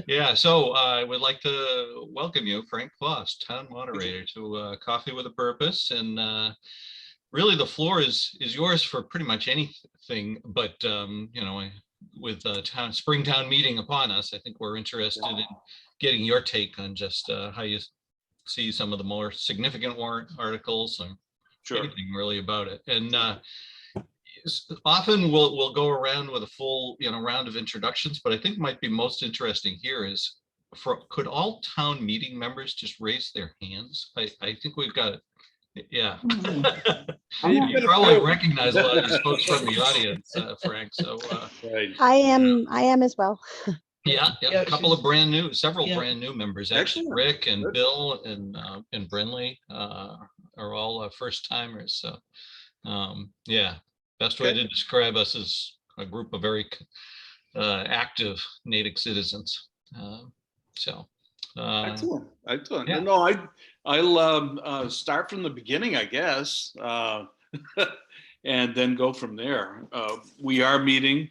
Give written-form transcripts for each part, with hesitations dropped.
Yeah, so I would like to welcome you, Frank Foss, Town Moderator, to Coffee with a Purpose. And really, the floor is yours for pretty much anything. But with Springtown meeting upon us, I think we're interested in getting your take on just how you see some of the more significant warrant articles and anything really about it. And often we'll go around with a full round of introductions, but I think might be most interesting here is could all town meeting members just raise their hands? I think we've got it. Yeah. You probably recognize a lot of these folks from the audience, Frank. So Right. I am as well. yeah, a couple of several brand new members. Actually, Excellent. Rick and Bill and Brinley are all first timers. So yeah, best way to describe us is a group of very active Natick citizens. Excellent. Yeah. No, I'll start from the beginning, I guess, and then go from there. We are meeting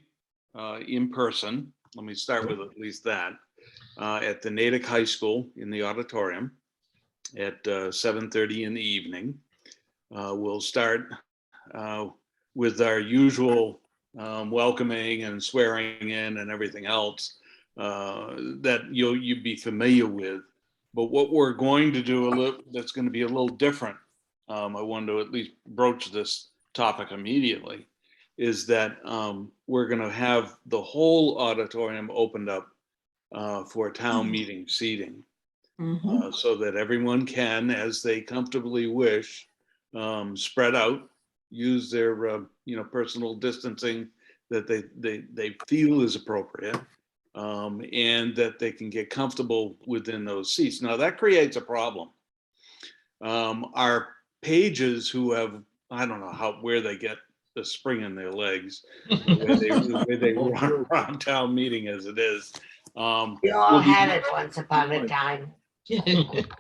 in person. Let me start with at least that at the Natick High School in the auditorium at 7:30 in the evening. We'll start with our usual welcoming and swearing in and everything else that you'd be familiar with. But what we're going to do that's going to be a little different, I wanted to at least broach this topic immediately, is that we're going to have the whole auditorium opened up for town meeting seating. So that everyone can, as they comfortably wish, spread out, use their personal distancing that they feel is appropriate, and that they can get comfortable within those seats. Now that creates a problem. Our pages who have, I don't know where they get the spring in their legs, the way they run around town meeting as it is. We all had it once upon a time.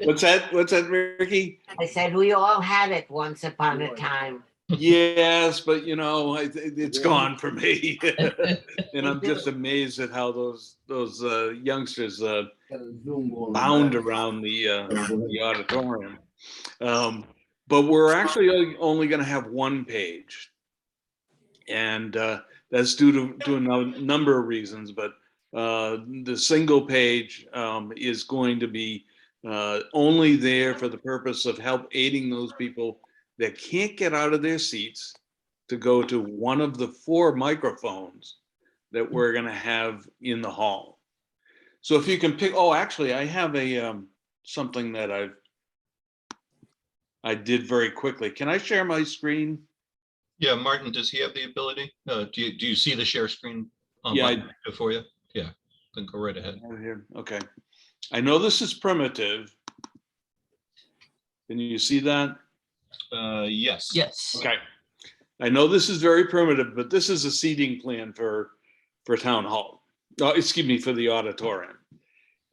What's that, Ricky? I said we all had it once upon a time. Yes, but it's gone for me, and I'm just amazed at how those youngsters bound around the auditorium. But we're actually only going to have one page, and that's due to a number of reasons. But the single page is going to be only there for the purpose of aiding those people that can't get out of their seats to go to one of the 4 microphones that we're going to have in the hall. So if you can pick, actually I have something that I did very quickly. Can I share my screen? Yeah, Martin, does he have the ability? Do you see the share screen for you? Yeah, then go right ahead. Right here. Okay. I know this is primitive. Can you see that? Yes. Yes. Okay. I know this is very primitive, but this is a seating plan for town hall. Excuse me, for the auditorium.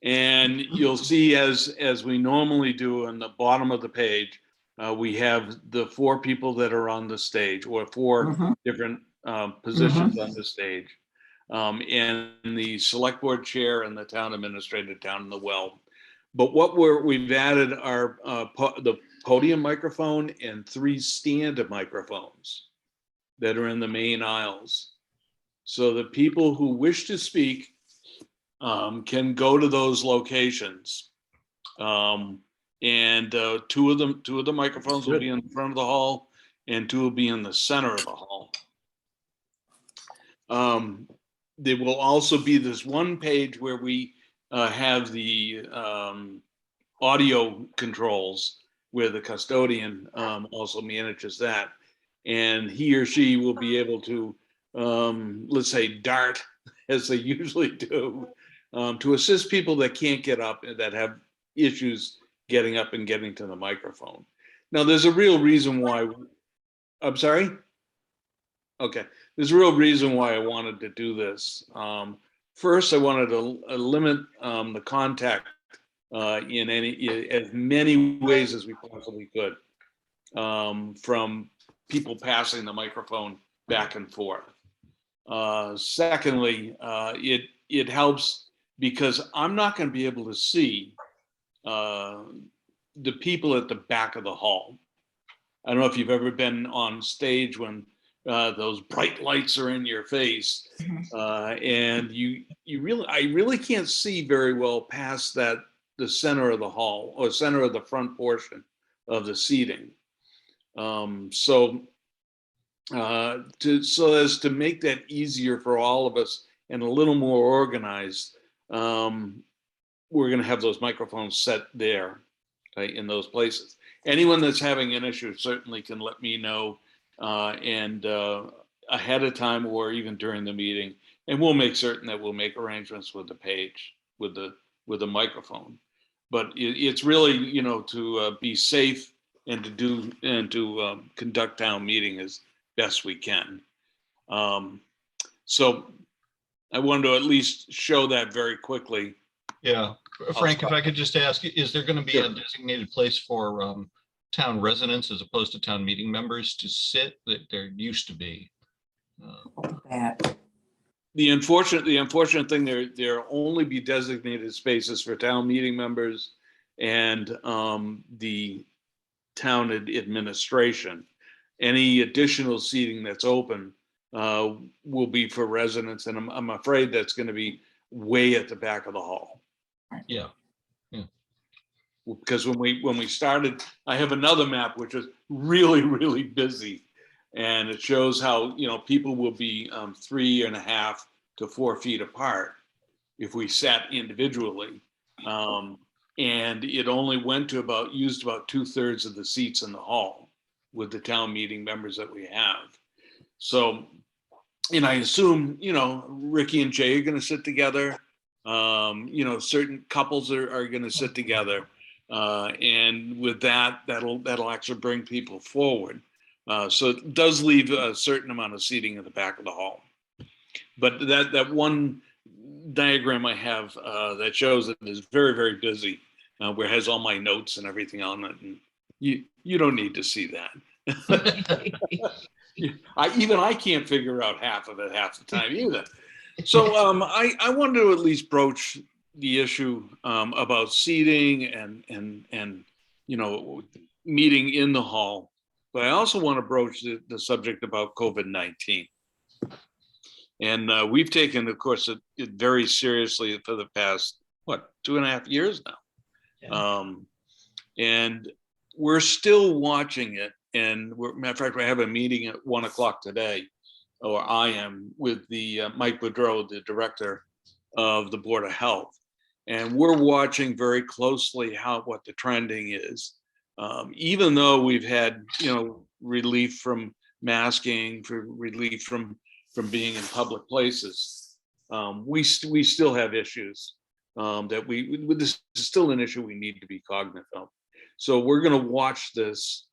And you'll see as we normally do on the bottom of the page, we have the 4 people that are on the stage, or 4 different positions on the stage. And the select board chair and the town administrator down in the well. But what we've added are the podium microphone and 3 stand microphones that are in the main aisles. So the people who wish to speak can go to those locations. And 2 of the microphones will be in front of the hall, and 2 will be in the center of the hall. There will also be this one page where we have the audio controls, where the custodian also manages that. And he or she will be able to, let's say, dart, as they usually do, to assist people that can't get up and that have issues getting up and getting to the microphone. Now, there's a real reason why. I'm sorry? Okay. There's a real reason why I wanted to do this. First, I wanted to limit the contact in as many ways as we possibly could, from people passing the microphone back and forth. Secondly, it helps because I'm not going to be able to see the people at the back of the hall. I don't know if you've ever been on stage when those bright lights are in your face, and I really can't see very well past the center of the hall or center of the front portion of the seating. So as to make that easier for all of us and a little more organized, we're going to have those microphones set there in those places. Anyone that's having an issue certainly can let me know and ahead of time or even during the meeting, and we'll make certain that we'll make arrangements with the page with the microphone. But it's really, you know, to be safe and to conduct town meeting as best we can. So I wanted to at least show that very quickly. Yeah, Frank, if I could just ask, is there going to be a Sure. designated place for town residents as opposed to town meeting members to sit that there used to be? That. The unfortunate thing, there only be designated spaces for town meeting members and the town administration. Any additional seating that's open will be for residents, and I'm afraid that's going to be way at the back of the hall. Yeah, Because when we started, I have another map which is really busy, and it shows how, you know, people will be 3.5 to 4 feet apart if we sat individually, and it only went to used about 2/3 of the seats in the hall with the town meeting members that we have. So, and I assume, you know, Ricky and Jay are going to sit together. You know, certain couples are going to sit together. And with that'll actually bring people forward. So it does leave a certain amount of seating in the back of the hall. But that one diagram I have that shows it is very busy, where it has all my notes and everything on it. And you don't need to see that. I can't figure out half of it half the time either. So I wanted to at least broach the issue about seating and you know, meeting in the hall, but I also want to broach the subject about COVID-19. And we've taken, of course, it very seriously for the past 2.5 years now, and we're still watching it. And matter of fact, we have a meeting at 1 o'clock today, or I am, with the Mike Boudreau, the director of the Board of Health. And we're watching very closely what the trending is. Even though we've had, you know, relief from masking, for relief from being in public places, we still have issues that this is still an issue we need to be cognizant of. So we're going to watch this,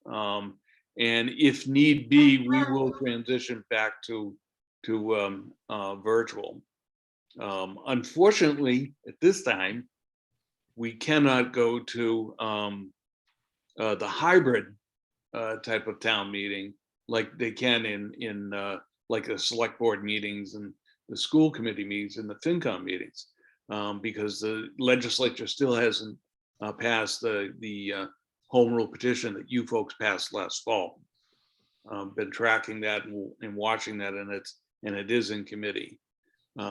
and if need be, we will transition back to virtual. Unfortunately, at this time, we cannot go to the hybrid type of town meeting like they can in like the select board meetings and the school committee meetings and the FinCom meetings, because the legislature still hasn't passed the home rule petition that you folks passed last fall. Been tracking that and watching that, and it is in committee.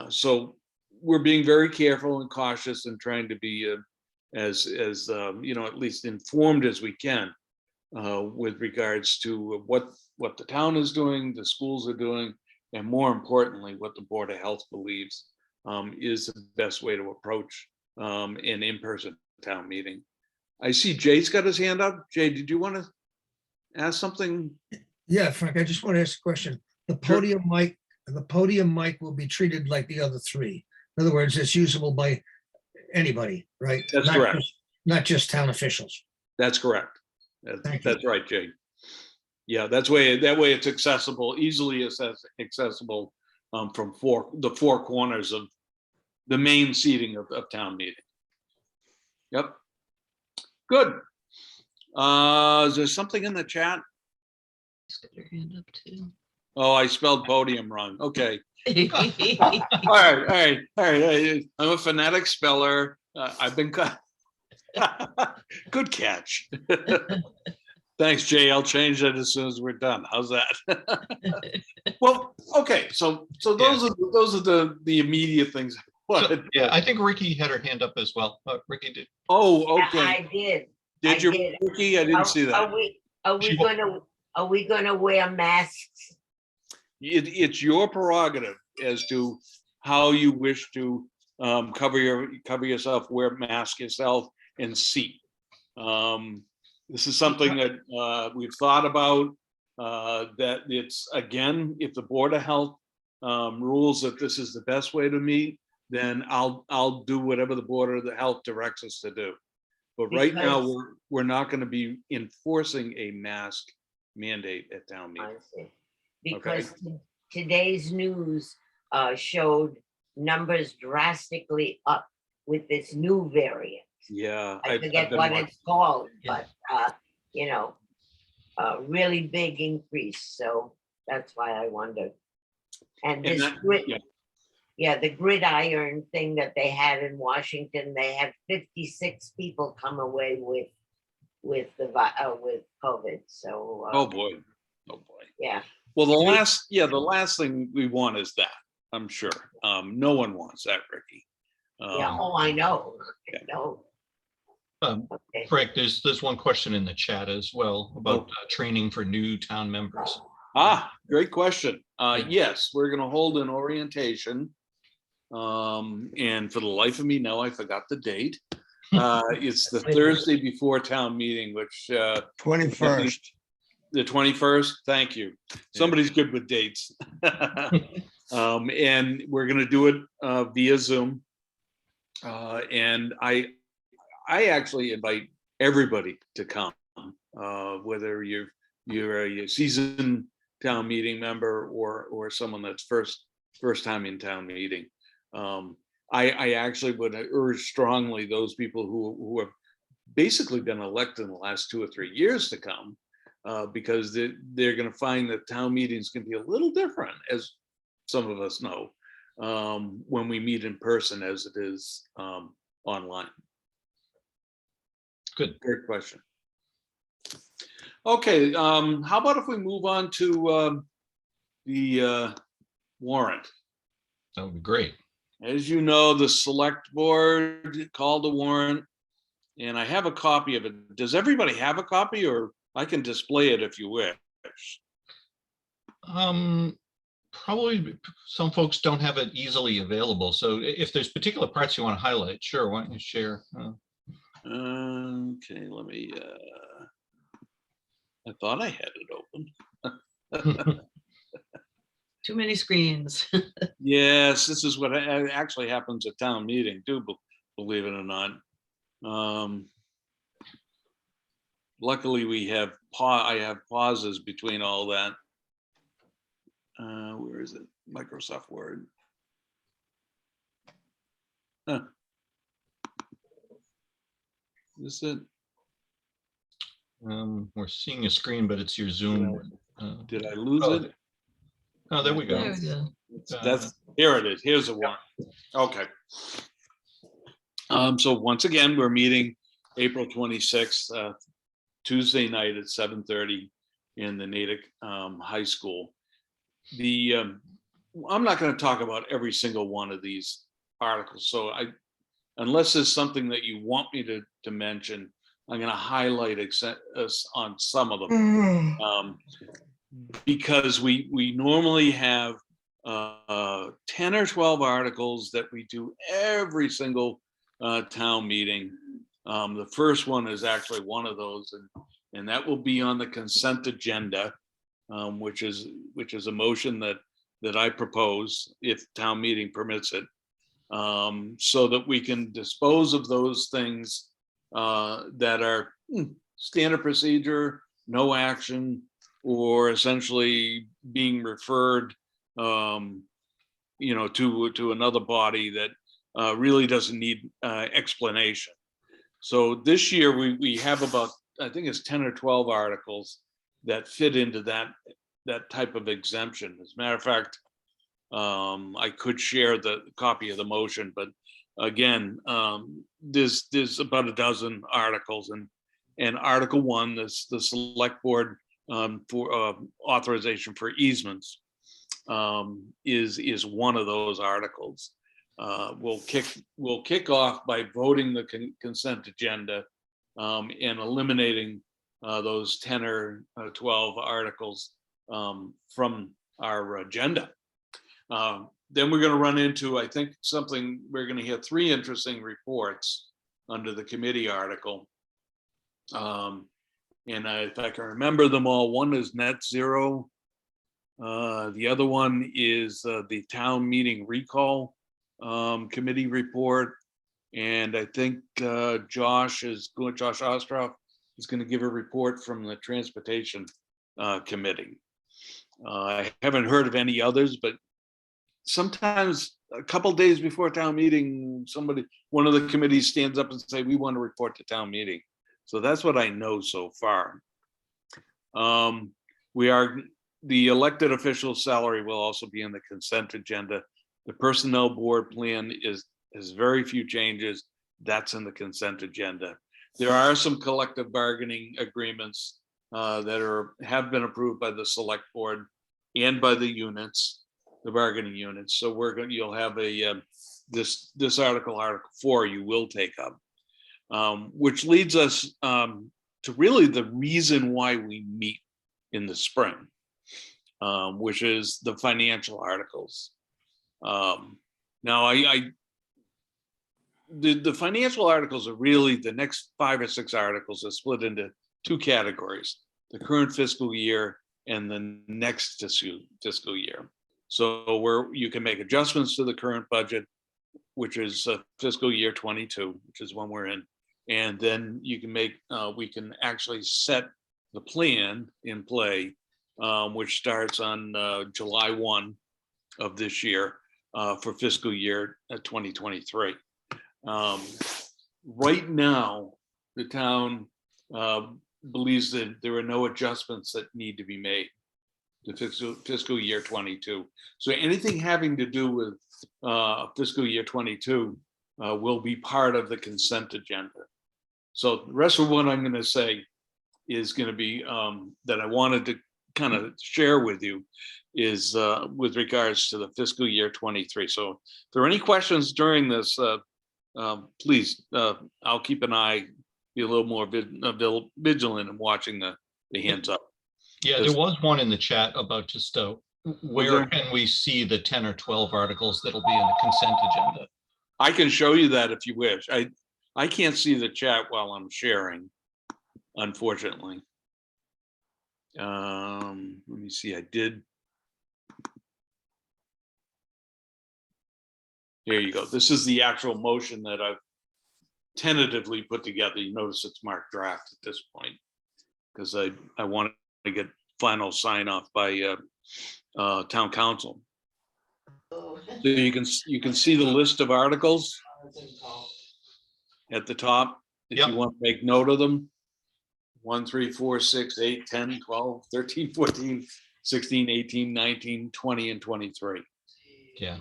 So we're being very careful and cautious and trying to be as you know, at least informed as we can with regards to what the town is doing, the schools are doing, and more importantly, what the Board of Health believes is the best way to approach an in-person town meeting. I see Jay's got his hand up. Jay, did you want to ask something? Yeah, Frank, I just want to ask a question. The Sure. podium mic will be treated like the other three. In other words, it's usable by anybody, right? That's Not correct. not just town officials. That's correct. Thank you. That's right, Jay. Yeah, that way it's accessible, easily accessible from the four corners of the main seating of town meeting. Yep. Good. Is there something in the chat? Got your hand up too. Oh, I spelled podium wrong. Okay. All right. I'm a phonetic speller. I've been good catch. Thanks, Jay. I'll change that as soon as we're done. How's that? Well, okay. So those are the immediate things. So, yeah, I think Ricky had her hand up as well. Ricky did. Oh, okay. I did. Did I you, did. Ricky? I didn't see that. Are we gonna wear masks? It's your prerogative as to how you wish to cover yourself, wear a mask yourself, and seat. This is something that we've thought about. That it's, again, if the Board of Health rules that this is the best way to meet, then I'll do whatever the Board of the Health directs us to do. But right now, Because- we're not going to be enforcing a mask mandate at town meeting. I see. Because today's news showed numbers drastically up with this new variant. Yeah, I I've forget been what watching. it's called, but you know, a really big increase. So that's why I wondered. And And this that- grid, yeah. yeah, the gridiron thing that they had in Washington, they had 56 people come away with with COVID. So Oh boy. yeah, Well, the last thing we want is that, I'm sure. No one wants that, Ricky. yeah. Oh, I know. I yeah. know. Okay. Frank, there's one question in the chat as well about training for new town members. Great question. Yeah. Yes, we're going to hold an orientation. And for the life of me, now I forgot the date. It's the Thursday before town meeting, which 21st. the 21st. Thank you. Somebody's good with dates. And we're going to do it via Zoom. And I actually invite everybody to come, whether you're a seasoned town meeting member or someone that's first time in town meeting. I actually would urge strongly those people who have basically been elected in the last 2 or 3 years to come, because they're going to find that town meetings can be a little different, as some of us know, when we meet in person as it is online. Good. Great question. Okay, how about if we move on to the warrant? That would be great. As you know, the select board called the warrant, and I have a copy of it. Does everybody have a copy, or I can display it if you wish? Probably some folks don't have it easily available. So if there's particular parts you want to highlight, sure, why don't you share? Okay, let me, I thought I had it open. Too many screens. Yes, this is what actually happens at town meeting too, believe it or not. Luckily I have pauses between all that. Where is it? Microsoft Word. Huh. Is this it? We're seeing a screen, but it's your Zoom. Did I lose Oh, it? Oh, there we go. There we go. That's, here it is. Here's the one. Okay. So once again, we're meeting April 26th, Tuesday night at 7:30 in the Natick High School. I'm not going to talk about every single one of these articles. So unless there's something that you want me to mention, I'm going to highlight on some of them. Because we normally have 10 or 12 articles that we do every single town meeting. The first one is actually one of those, and that will be on the consent agenda, which is a motion that I propose if town meeting permits it, so that we can dispose of those things that are standard procedure, no action, or essentially being referred, to another body that really doesn't need explanation. So this year we have about, I think it's 10 or 12 articles that fit into that type of exemption. As a matter of fact, I could share the copy of the motion, but again, there's about a dozen articles, and Article 1, this the select board for authorization for easements is one of those articles. We'll kick off by voting the consent agenda and eliminating those 10 or 12 articles from our agenda. Then we're going to run into, I think, something, we're going to hear 3 interesting reports under the committee article. And if I can remember them all, one is net zero. The other one is the town meeting recall committee report. And I think Josh Ostroff is going to give a report from the transportation committee. I haven't heard of any others, but sometimes a couple days before town meeting, one of the committees stands up and say, we want to report to town meeting. So that's what I know so far. The elected official salary will also be in the consent agenda. The personnel board plan has very few changes. That's in the consent agenda. There are some collective bargaining agreements that have been approved by the select board and by the units, the bargaining units. So you'll have this article 4 you will take up, which leads us to really the reason why we meet in the spring, which is the financial articles. Now, the financial articles are really, the next 5 or 6 articles are split into 2 categories: the current fiscal year and the next fiscal year. So where you can make adjustments to the current budget, which is fiscal year 22, which is one we're in, and then you can we can actually set the plan in play, which starts on July 1 of this year for fiscal year 2023. Right now, the town believes that there are no adjustments that need to be made to fiscal year 22. So anything having to do with fiscal year 22 will be part of the consent agenda. So the rest of what I'm going to say is going to be that I wanted to kind of share with you is with regards to the fiscal year 23. So if there are any questions during this, please, I'll keep an eye, be a little more vigilant in watching the hands up. Yeah, there was one in the chat about just where there? can we see the 10 or 12 articles that'll be in the consent agenda? I can show you that if you wish. I can't see the chat while I'm sharing, unfortunately. Let me see, I did. There you go. This is the actual motion that I've tentatively put together. You notice it's marked draft at this point because I want to get final sign off by town council. So you can see the list of articles at the top if Yep. you want to make note of them. 1, 3, 4, 6, 8, 10, 12, 13, 14, 16, 18, 19, 20, and 23. Yeah.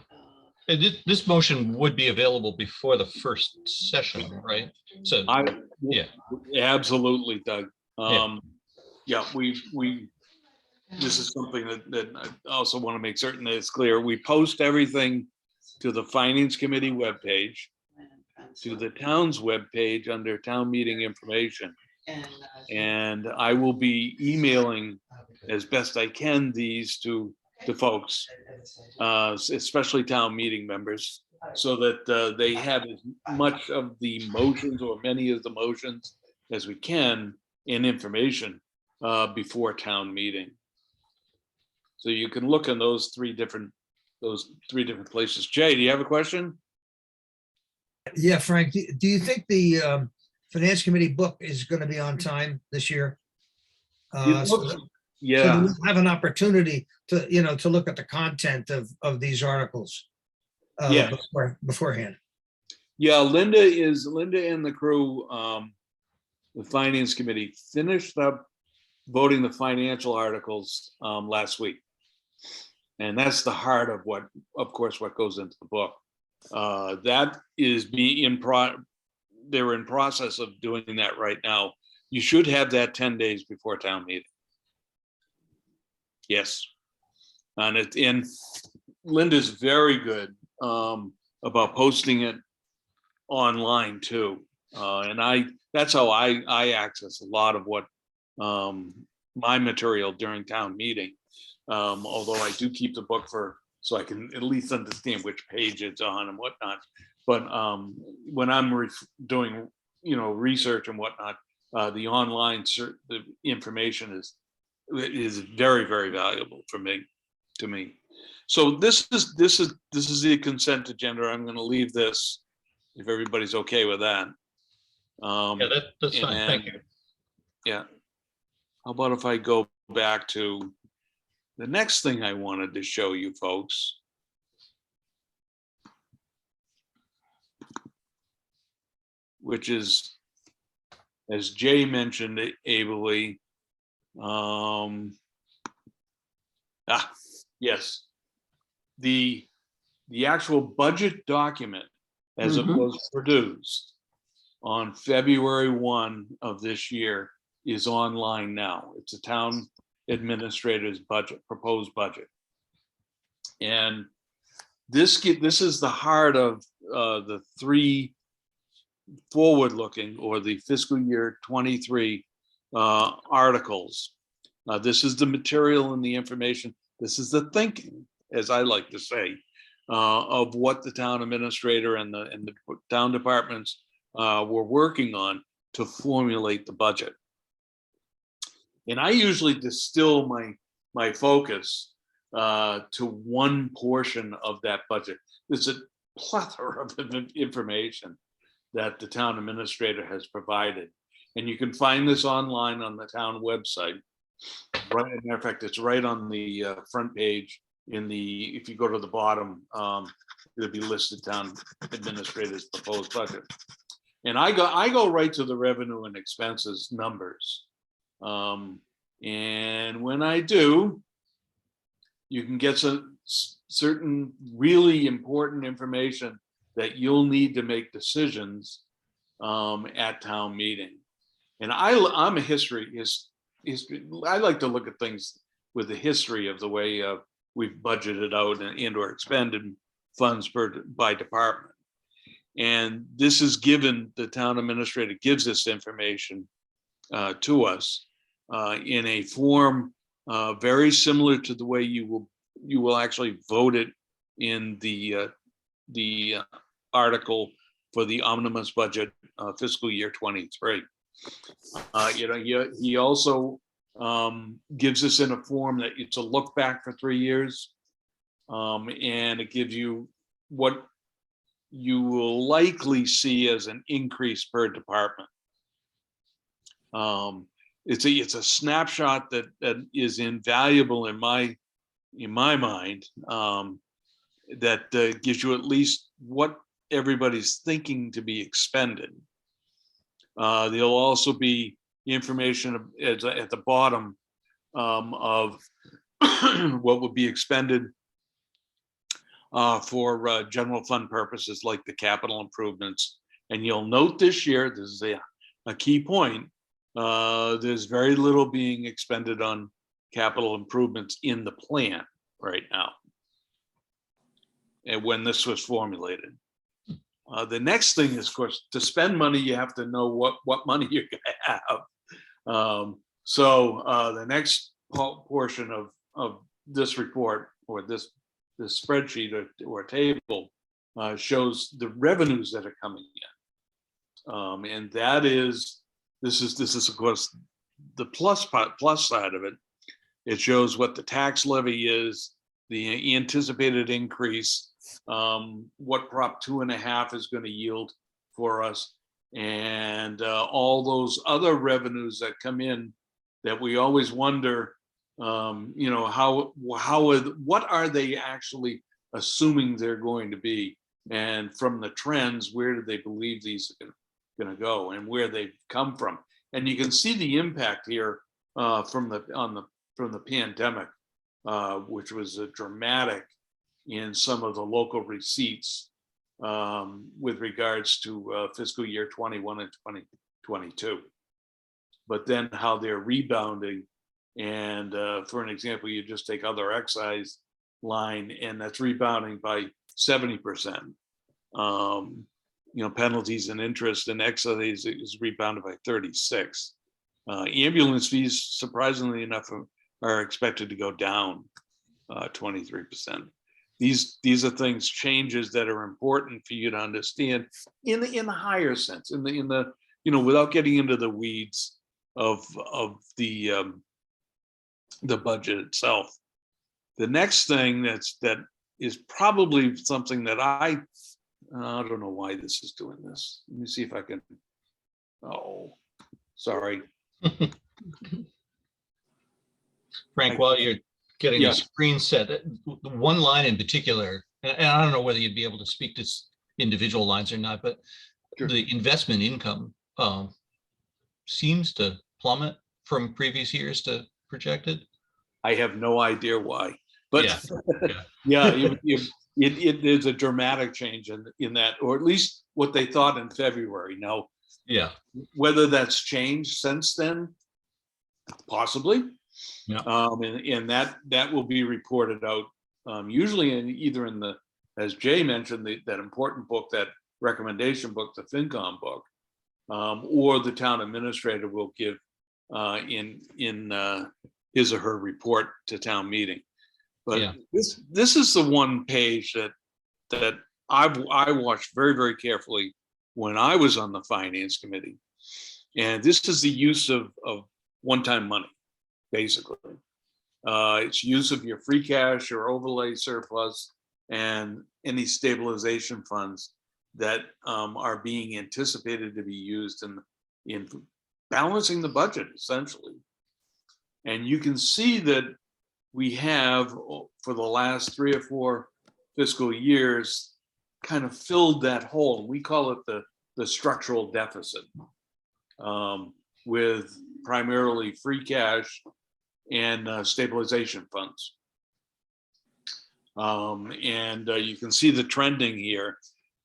And this motion would be available before the first session, right? So, yeah. Absolutely, Doug. Yeah. This is something that I also want to make certain that it's clear. We post everything to the Finance Committee webpage, to the town's webpage under town meeting information. And I will be emailing as best I can these to folks, especially town meeting members, so that they have as much of the motions or many of the motions as we can in information before town meeting. So you can look in those three different places. Jay, do you have a question? Yeah, Frank, do you think the Finance Committee book is going to be on time this year? Yeah. So we'll have an opportunity to look at the content of these articles Yeah. beforehand. Yeah, Linda and the crew, the Finance Committee, finished up voting the financial articles last week. And that's the heart of what, of course, what goes into the book. That is they're in process of doing that right now. You should have that 10 days before town meeting. Yes. And Linda's very good about posting it online too. And that's how I access a lot of what my material during town meeting. Although I do keep the book so I can at least understand which page it's on and whatnot. But when I'm doing, research and whatnot, the online the information is very, very valuable to me. So this is the consent agenda. I'm going to leave this if everybody's okay with that. Yeah, that's fine. Thank you. Yeah. How about if I go back to the next thing I wanted to show you folks? Which is, as Jay mentioned ably, yes, the actual budget document as it was produced on February 1 of this year is online now. It's a town administrator's proposed budget. And this is the heart of the 3 forward-looking, or the fiscal year 23 articles. This is the material and the information. This is the thinking, as I like to say, of what the town administrator and the town departments were working on to formulate the budget. And I usually distill my focus to one portion of that budget. There's a plethora of information that the town administrator has provided. And you can find this online on the town website. Right, as a matter of fact, it's right on the front page. If you go to the bottom, it'll be listed town administrator's proposed budget. And I go right to the revenue and expenses numbers. And when I do, you can get some certain really important information that you'll need to make decisions at town meeting. And I'm a history. I like to look at things with the history of the way we've budgeted out and or expended funds by department. And this is given, the town administrator gives this information to us in a form very similar to the way you will actually vote it in the article for the omnibus budget fiscal year 23. He also gives us in a form that it's a look back for 3 years, and it gives you what you will likely see as an increase per department. It's a snapshot that is invaluable in my mind, that gives you at least what everybody's thinking to be expended. There'll also be information at the bottom of what would be expended for general fund purposes like the capital improvements. And you'll note this year, this is a key point, there's very little being expended on capital improvements in the plan right now, and when this was formulated. The next thing is, of course, to spend money, you have to know what money you're going to have. So the next portion of this report, or this spreadsheet or table, shows the revenues that are coming in, and that is this is of course the plus side of it. It shows what the tax levy is, the anticipated increase, what Prop 2.5 is going to yield for us, and all those other revenues that come in that we always wonder, what are they actually assuming they're going to be, and from the trends, where do they believe these are going to go, and where they've come from. And you can see the impact here from the pandemic. which was a dramatic in some of the local receipts with regards to fiscal year 21 and 2022. But then how they're rebounding. And for an example, you just take other excise line, and that's rebounding by 70%. Penalties and interest and excise is rebounded by 36. Ambulance fees, surprisingly enough, are expected to go down 23%. These are things, changes that are important for you to understand in the higher sense, in the without getting into the weeds of the budget itself. The next thing that is probably something that I don't know why this is doing this. Let me see if I can. Oh, sorry. Frank, while you're getting Yeah. the screen set, the one line in particular, and I don't know whether you'd be able to speak to individual lines or not, but Sure. the investment income seems to plummet from previous years to projected. I have no idea why, but Yeah. it is a dramatic change in that, or at least what they thought in February. Now, Yeah. whether that's changed since then, possibly. Yeah. And that will be reported out usually either in the, as Jay mentioned, that important book, that recommendation book, the FinCom book, or the town administrator will give in his or her report to town meeting. But Yeah. this is the one page that I watched very, very carefully when I was on the finance committee. And this is the use of one-time money, basically. It's use of your free cash or overlay surplus and any stabilization funds that are being anticipated to be used in balancing the budget, essentially. And you can see that we have, for the last 3 or 4 fiscal years, kind of filled that hole. We call it the structural deficit, with primarily free cash and stabilization funds. And you can see the trending here.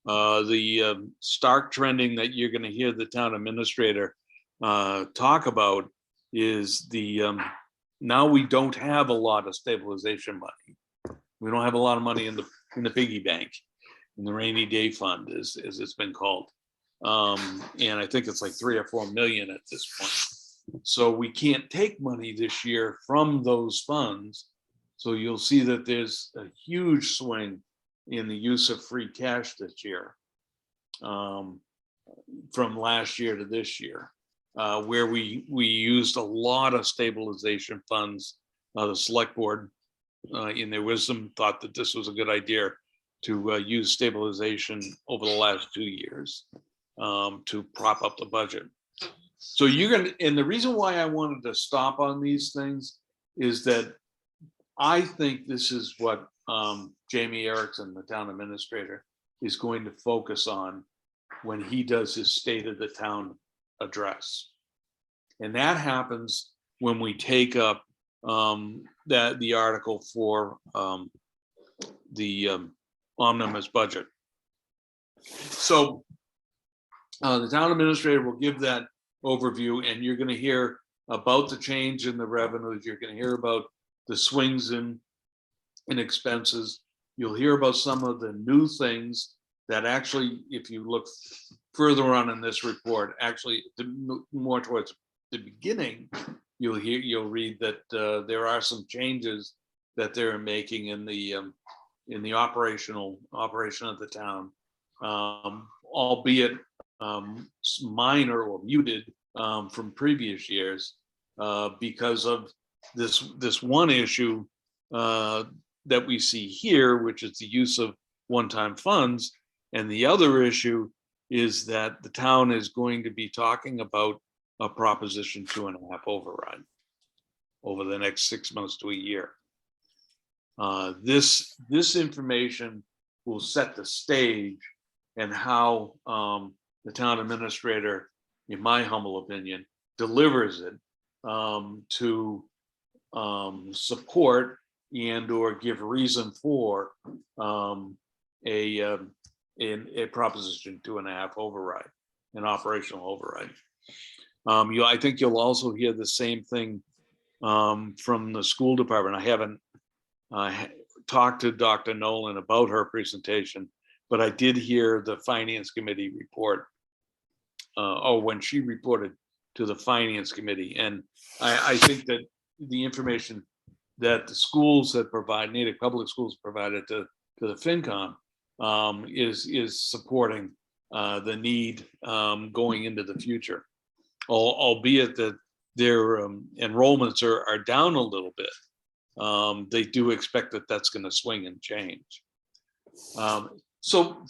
The stark trending that you're going to hear the town administrator talk about is now we don't have a lot of stabilization money. We don't have a lot of money in the piggy bank, in the rainy day fund, as it's been called. And I think it's like 3 or 4 million at this point. So we can't take money this year from those funds. So you'll see that there's a huge swing in the use of free cash this year, from last year to this year, where we used a lot of stabilization funds. The select board, in their wisdom, thought that this was a good idea to use stabilization over the last 2 years to prop up the budget. So and the reason why I wanted to stop on these things is that I think this is what Jamie Erickson, the town administrator, is going to focus on when he does his State of the Town address. And that happens when we take up the article for the omnibus budget. So the town administrator will give that overview, and you're going to hear about the change in the revenues. You're going to hear about the swings in expenses. You'll hear about some of the new things that actually, if you look further on in this report, actually more towards the beginning, you'll read that there are some changes that they're making in the operation of the town, albeit minor or muted from previous years, because of this one issue that we see here, which is the use of one-time funds. And the other issue is that the town is going to be talking about a Proposition 2.5 override over the next 6 months to a year. This information will set the stage and how the town administrator, in my humble opinion, delivers it to support and or give reason for a proposition 2.5 override, an operational override. I think you'll also hear the same thing from the school department. I haven't talked to Dr. Nolan about her presentation, but I did hear the finance committee report, or when she reported to the finance committee. And I think that the information that the schools that provide, Natick Public Schools provided to the FinCom is supporting the need going into the future, albeit that their enrollments are down a little bit. They do expect that that's going to swing and change. So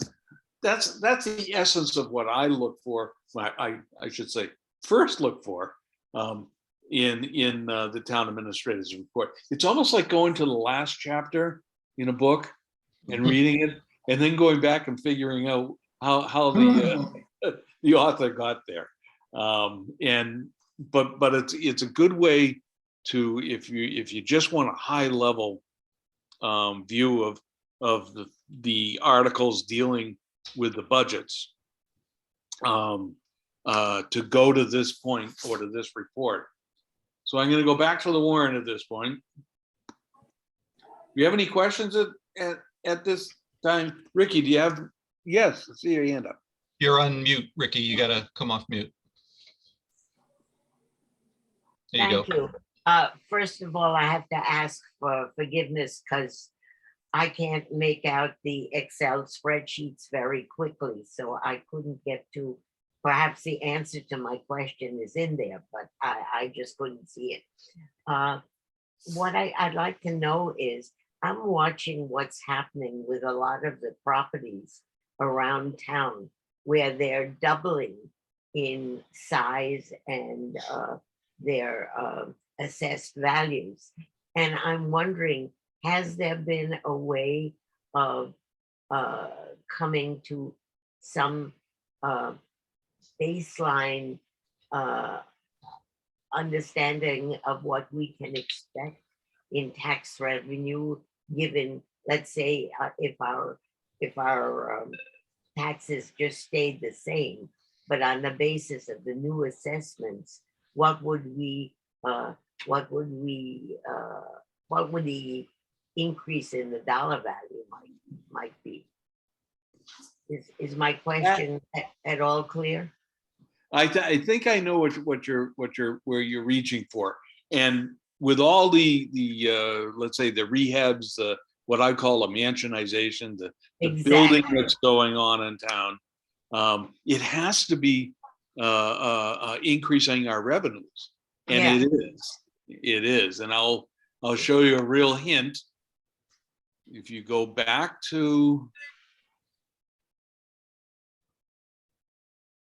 that's the essence of what I look for. I should say first look for in the town administrator's report. It's almost like going to the last chapter in a book and reading it, and then going back and figuring out how the author got there. But it's a good way to, if you just want a high level view of the articles dealing with the budgets, to go to this point or to this report. So I'm going to go back to the warrant at this point. Do you have any questions at this time? Ricky, do you have? Yes, I see your hand up. You're on mute, Ricky. You gotta come off mute. There you Thank go. you. First of all, I have to ask for forgiveness because I can't make out the Excel spreadsheets very quickly, so I couldn't get to, perhaps the answer to my question is in there, but I just couldn't see it. What I'd like to know is, I'm watching what's happening with a lot of the properties around town where they're doubling in size and their assessed values. And I'm wondering, has there been a way of coming to some baseline understanding of what we can expect in tax revenue, given, let's say, if our taxes just stayed the same, but on the basis of the new assessments, what would the increase in the dollar value might be? Is my question at all clear? I think I know where you're reaching for, and with all the let's say the rehabs, what I call a mansionization, the building that's going on in town, it has to be increasing our revenues, and it is, and I'll show you a real hint. If you go back to,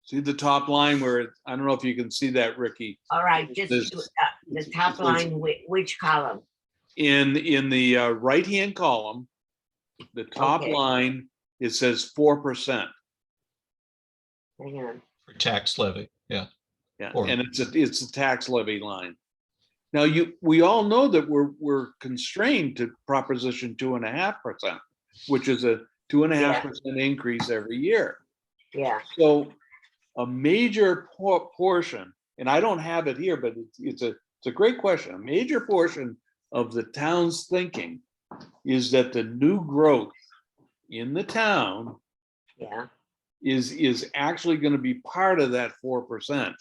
see the top line where I don't know if you can see that, Ricky. All right, just the top line, which column? In the right-hand column, the top line, it says 4%. Hang on. For tax levy, yeah. Yeah, Or- and it's a tax levy line. Now we all know that we're constrained to Proposition 2.5%, which is a 2.5% increase every year. Yeah. So a major portion, and I don't have it here, but it's a great question. A major portion of the town's thinking is that the new growth in the town is actually going to be part of that 4%.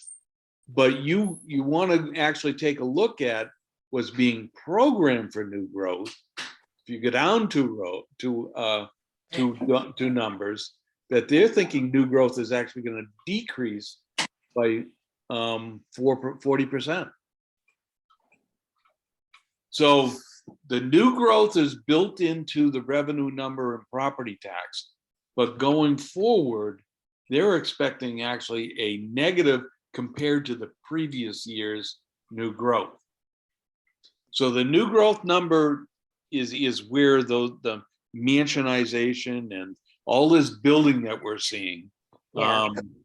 But you want to actually take a look at what's being programmed for new growth. If you go down to numbers, that they're thinking new growth is actually going to decrease by 40%. So the new growth is built into the revenue number and property tax, but going forward, they're expecting actually a negative compared to the previous year's new growth. So the new growth number is where the mansionization and all this building that we're seeing,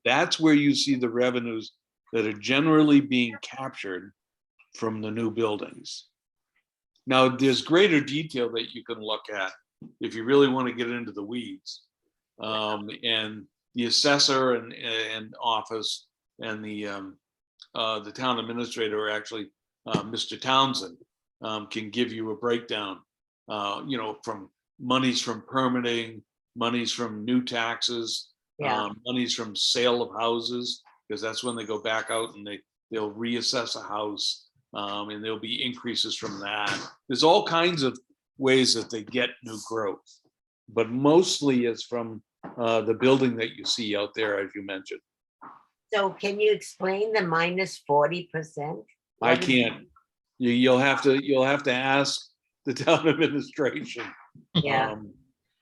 that's where you see the revenues that are generally being captured from the new buildings. Now, there's greater detail that you can look at if you really want to get into the weeds. And the assessor and office and the town administrator, actually, Mr. Townsend, can give you a breakdown, from monies from permitting, monies from new taxes, Yeah. monies from sale of houses, because that's when they go back out and they'll reassess a house, and there'll be increases from that. There's all kinds of ways that they get new growth, but mostly it's from the building that you see out there, as you mentioned. So can you explain the minus 40%? I can't. You'll have to ask the town administration. Yeah,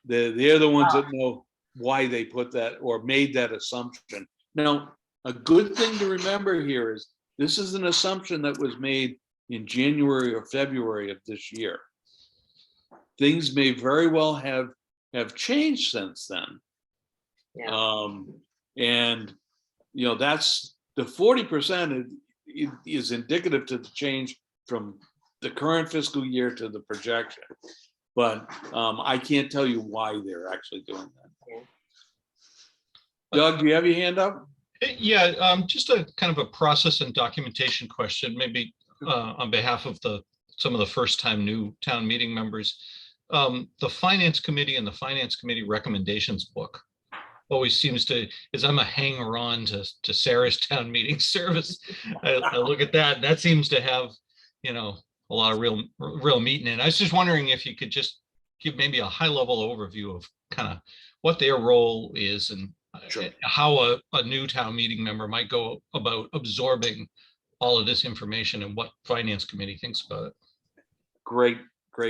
They're the ones that know why they put that or made that assumption. Now, a good thing to remember here is this is an assumption that was made in January or February of this year. Things may very well have changed since then. yeah. And that's the 40% is indicative to the change from the current fiscal year to the projection. But I can't tell you why they're actually doing that. Doug, do you have your hand up? Yeah, just a kind of a process and documentation question, maybe on behalf of some of the first-time new town meeting members. The Finance Committee and the Finance Committee recommendations book always seems to, as I'm a hanger-on to Sarah's town meeting service, I look at that, that seems to have, a lot of real meat in it. I was just wondering if you could just give maybe a high-level overview of kind of what their role is and Sure. how a new town meeting member might go about absorbing all of this information and what Finance Committee thinks about it. Great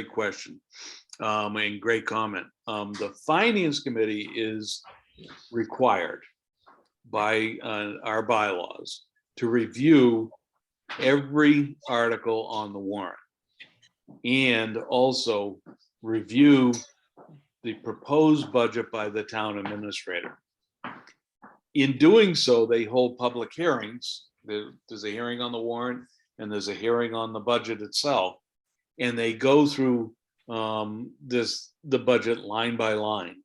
question, and great comment. The Finance Committee is required by our bylaws to review every article on the warrant and also review the proposed budget by the town administrator. In doing so, they hold public hearings. There's a hearing on the warrant and there's a hearing on the budget itself. And they go through the budget line by line.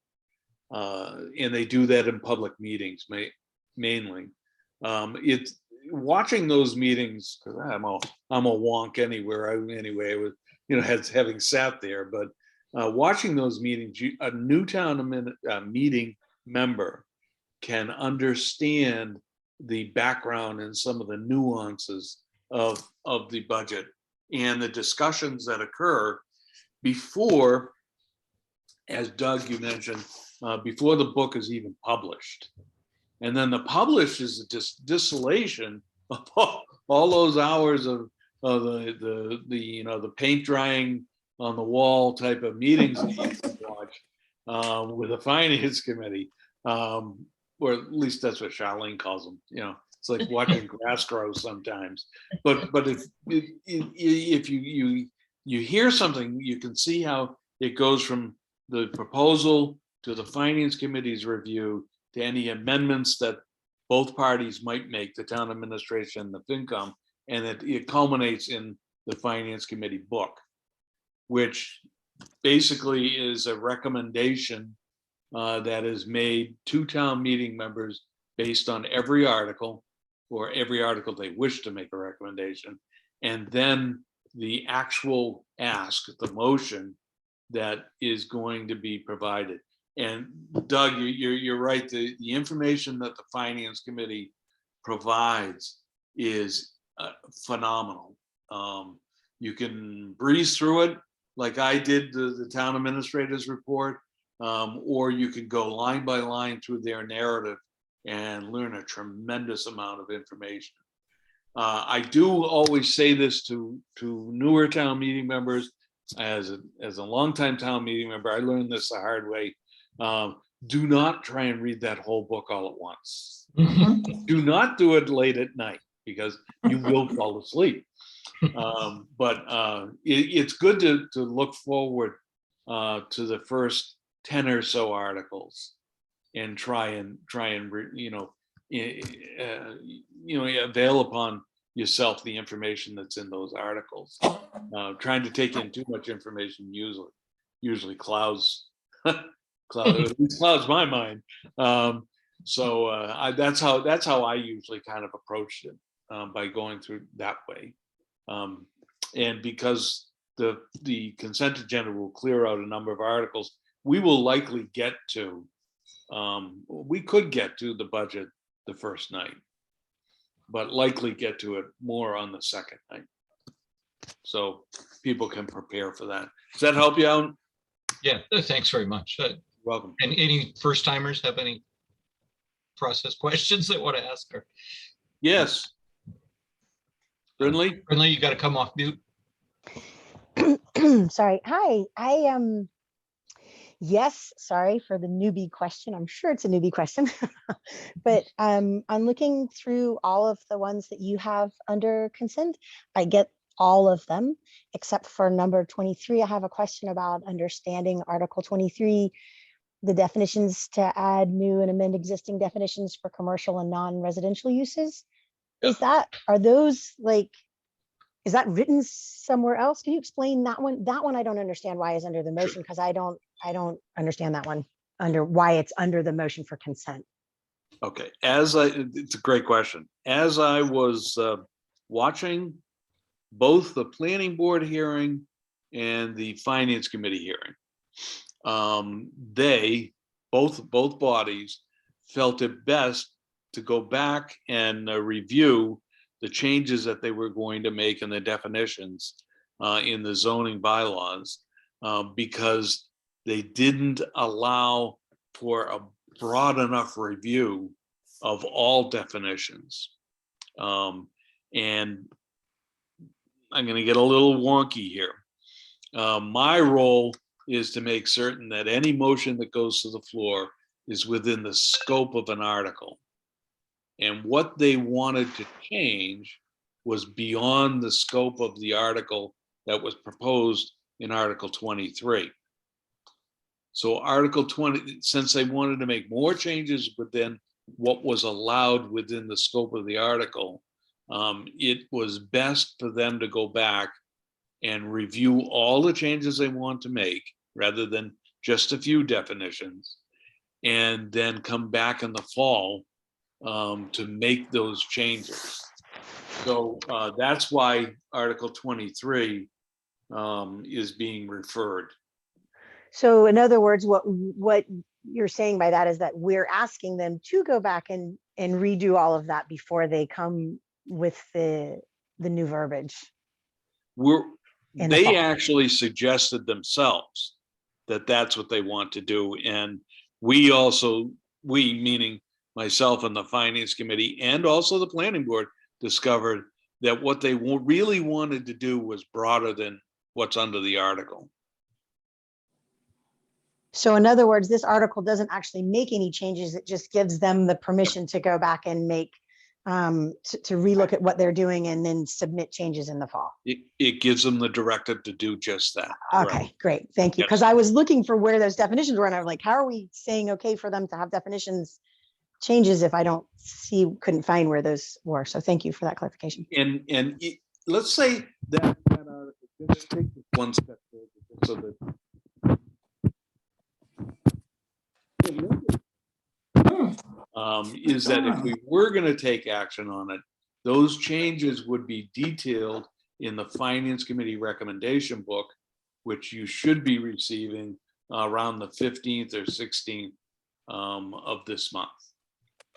And they do that in public meetings mainly. It's watching those meetings, because I'm a wonk anyway, with having sat there, but watching those meetings, a new town meeting member can understand the background and some of the nuances of the budget and the discussions that occur before, as Doug, you mentioned, before the book is even published. And then the published is a distillation of all those hours of the paint drying on the wall type of meetings that you can watch with the Finance Committee. Or at least that's what Charlene calls them. It's like watching grass grow sometimes. But if you hear something, you can see how it goes from the proposal to the Finance Committee's review to any amendments that both parties might make, the town administration and the FinCom, and it culminates in the Finance Committee book, which basically is a recommendation that is made to town meeting members based on every article or every article they wish to make a recommendation. And then the actual ask, the motion that is going to be provided. And Doug, you're right. The information that the Finance Committee provides is phenomenal. You can breeze through it like I did the town administrator's report, or you can go line by line through their narrative and learn a tremendous amount of information. I do always say this to newer town meeting members. As a longtime town meeting member, I learned this the hard way. Do not try and read that whole book all at once. Do not do it late at night because you will fall asleep. But it's good to look forward to the first 10 or so articles and try and avail upon yourself the information that's in those articles. Trying to take in too much information usually clouds clouds my mind. That's how I usually kind of approached it, by going through that way. And because the consent agenda will clear out a number of articles, we will likely get to, we could get to the budget the first night, but likely get to it more on the second night. So people can prepare for that. Does that help you out? Yeah, thanks very much. Welcome. And any first timers have any process questions they want to ask her? Yes. Brindley? Brindley, you got to come off mute. Sorry. Hi. Yes, sorry for the newbie question. I'm sure it's a newbie question, but I'm looking through all of the ones that you have under consent. I get all of them except for number 23. I have a question about understanding Article 23, the definitions to add new and amend existing definitions for commercial and non-residential uses. Is that written somewhere else? Can you explain that one? That one I don't understand why is under the motion, because I don't understand that one under why it's under the motion for consent. Okay, it's a great question. As I was watching both the planning board hearing and the finance committee hearing, both bodies felt it best to go back and review the changes that they were going to make in the definitions in the zoning bylaws, because they didn't allow for a broad enough review of all definitions. And I'm going to get a little wonky here. My role is to make certain that any motion that goes to the floor is within the scope of an article. And what they wanted to change was beyond the scope of the article that was proposed in Article 23. So Article 20, since they wanted to make more changes within what was allowed within the scope of the article, it was best for them to go back and review all the changes they want to make, rather than just a few definitions, and then come back in the fall to make those changes. So that's why Article 23 is being referred. So in other words, what you're saying by that is that we're asking them to go back and redo all of that before they come with the new verbiage. They actually suggested themselves that that's what they want to do. And we meaning myself and the finance committee and also the planning board, discovered that what they really wanted to do was broader than what's under the article. So in other words, this article doesn't actually make any changes. It just gives them the permission to go back and make, to relook at what they're doing and then submit changes in the fall. It gives them the directive to do just that. Okay, Right. great. Thank you. Yes. Because I was looking for where those definitions were and I'm like, how are we saying okay for them to have definitions changes if I couldn't find where those were. So thank you for that clarification. And let's say that article, just take this one step forward, so that is that if we were going to take action on it, those changes would be detailed in the Finance Committee recommendation book, which you should be receiving around the 15th or 16th of this month.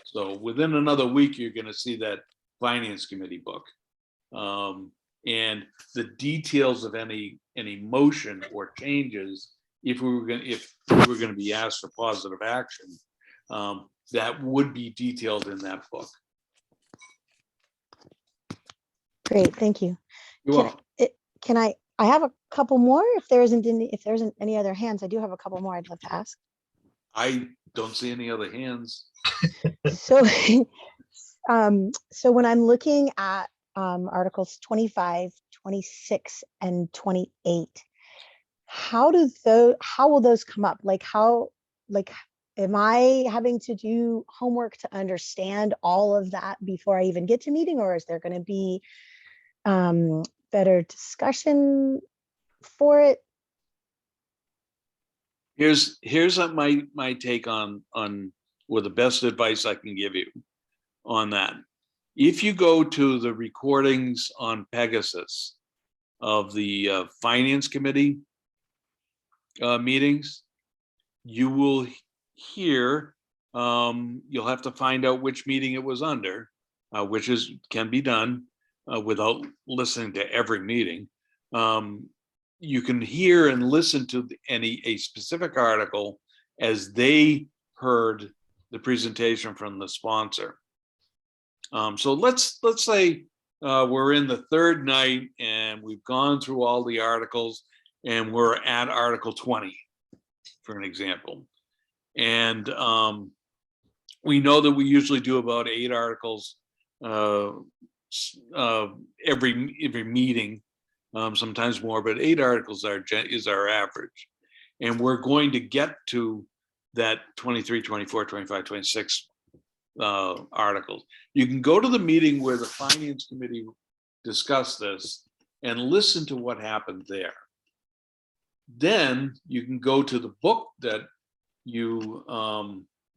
So within another week, you're going to see that Finance Committee book. And the details of any motion or changes, if we were going to be asked for positive action, that would be detailed in that book. Great, thank you. You're welcome. Can I have a couple more? If there isn't any other hands, I do have a couple more I'd love to ask. I don't see any other hands. So, so when I'm looking at Articles 25, 26, and 28, how will those come up? Like am I having to do homework to understand all of that before I even get to meeting, or is there going to be better discussion for it? Here's my take on or the best advice I can give you on that. If you go to the recordings on Pegasus of the Finance Committee meetings, you will hear, you'll have to find out which meeting it was under, which can be done without listening to every meeting. You can hear and listen to a specific article as they heard the presentation from the sponsor. So let's say we're in the third night and we've gone through all the articles and we're at Article 20, for an example. And we know that we usually do about 8 articles every meeting, sometimes more, but 8 articles is our average. And we're going to get to that 23, 24, 25, 26 articles. You can go to the meeting where the Finance Committee discussed this and listen to what happened there. Then you can go to the book that you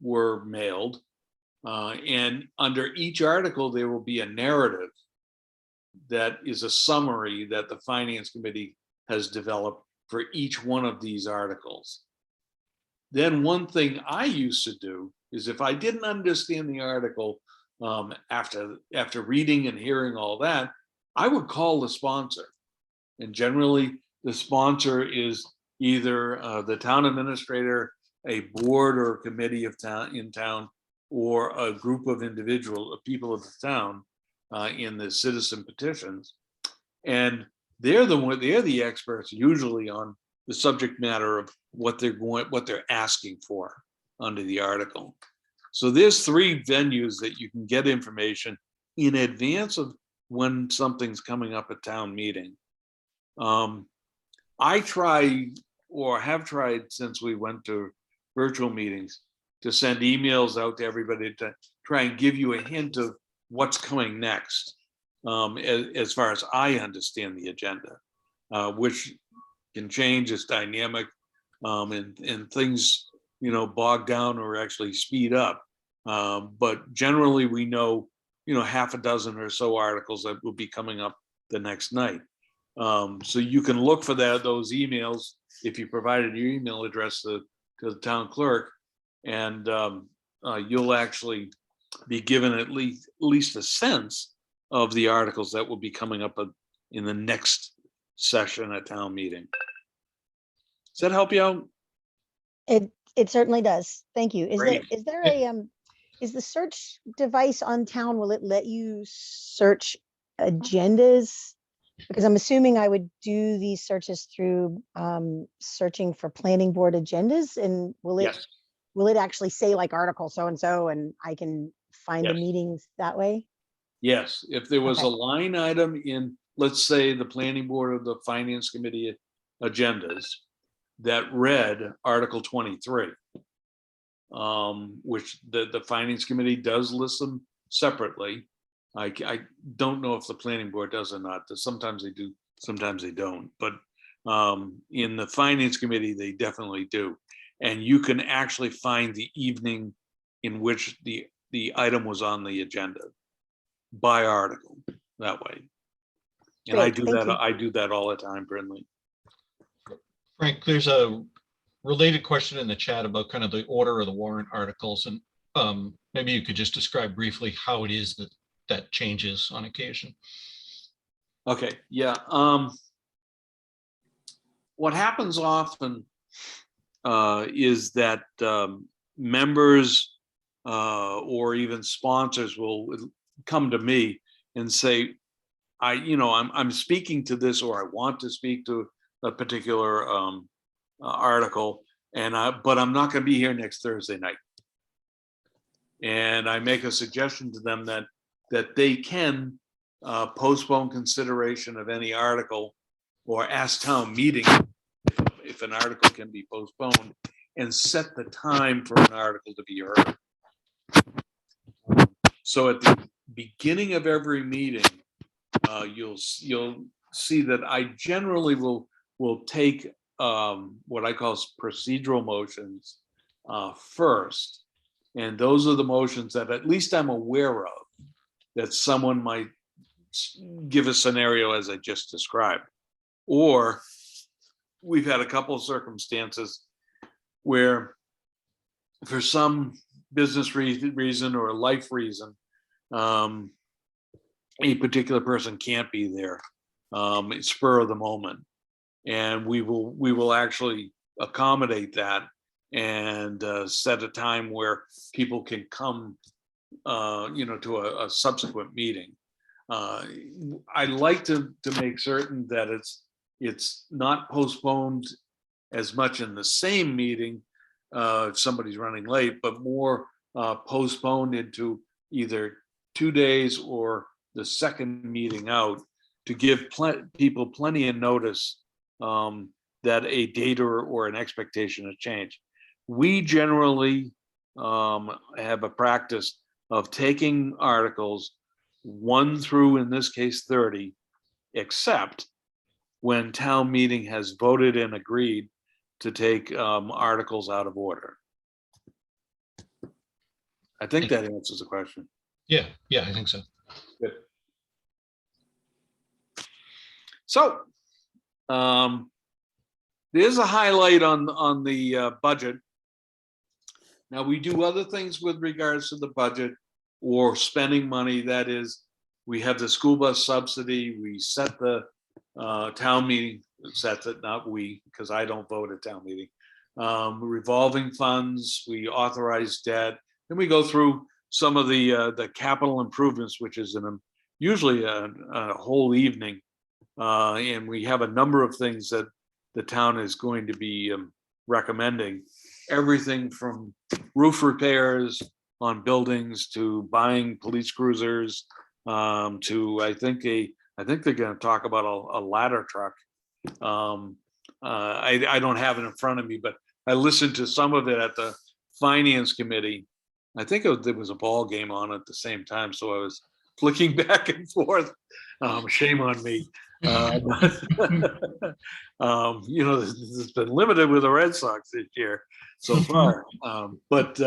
were mailed, and under each article there will be a narrative that is a summary that the Finance Committee has developed for each one of these articles. Then one thing I used to do is, if I didn't understand the article after reading and hearing all that, I would call the sponsor. And generally the sponsor is either the town administrator, a board or committee of in town, or a group of people of the town in the citizen petitions. And they're the experts usually on the subject matter of what they're asking for under the article. So there's 3 venues that you can get information in advance of when something's coming up at town meeting. I try, or have tried since we went to virtual meetings, to send emails out to everybody to try and give you a hint of what's coming next, as far as I understand the agenda, which can change, it's dynamic, and things, bog down or actually speed up. But generally we know, half a dozen or so articles that will be coming up the next night. So you can look for those emails if you provided your email address to the town clerk, and you'll actually be given at least a sense of the articles that will be coming up in the next session at town meeting. Does that help you out? It certainly does. Thank you. Great. Is the search device on town, will it let you search agendas? Because I'm assuming I would do these searches through searching for planning board agendas, and will it actually say like article so-and-so, and I can find the Yes. meetings that way? Yes, if there was Okay. a line item in, let's say, the planning board or the Finance Committee agendas that read Article 23, which the Finance Committee does list them separately. I don't know if the planning board does or not. Sometimes they do, sometimes they don't. But in the Finance Committee, they definitely do. And you can actually find the evening in which the item was on the agenda by article that way. And Great, I do thank that. you. I do that all the time, Brindley. Frank, there's a related question in the chat about kind of the order of the warrant articles, and maybe you could just describe briefly how it is that changes on occasion. Okay, yeah. What happens often is that members or even sponsors will come to me and say, I'm speaking to this, or I want to speak to a particular article, but I'm not going to be here next Thursday night. And I make a suggestion to them that they can postpone consideration of any article, or ask town meeting if an article can be postponed, and set the time for an article to be heard. So at the beginning of every meeting, you'll see that I generally will take what I call procedural motions first. And those are the motions that at least I'm aware of, that someone might give a scenario as I just described. Or we've had a couple of circumstances where for some business reason or life reason, a particular person can't be there. It's spur of the moment. And we will actually accommodate that and set a time where people can come to a subsequent meeting. I like to make certain that it's not postponed as much in the same meeting if somebody's running late, but more postponed into either 2 days or the second meeting out, to give people plenty of notice that a date or an expectation has changed. We generally have a practice of taking articles 1 through, in this case, 30, except when town meeting has voted and agreed to take articles out of order. I think that answers the question. Yeah, I think so. Good. So there's a highlight on the budget. Now, we do other things with regards to the budget or spending money. That is, we have the school bus subsidy. We set the town meeting, sets it, not we, because I don't vote at town meeting. Revolving funds, we authorize debt. Then we go through some of the capital improvements, which is usually a whole evening. And we have a number of things that the town is going to be recommending. Everything from roof repairs on buildings to buying police cruisers to I think they're going to talk about a ladder truck. I don't have it in front of me, but I listened to some of it at the finance committee. I think there was a ball game on at the same time, so I was flicking back and forth. Shame on me. This has been limited with the Red Sox this year so far. But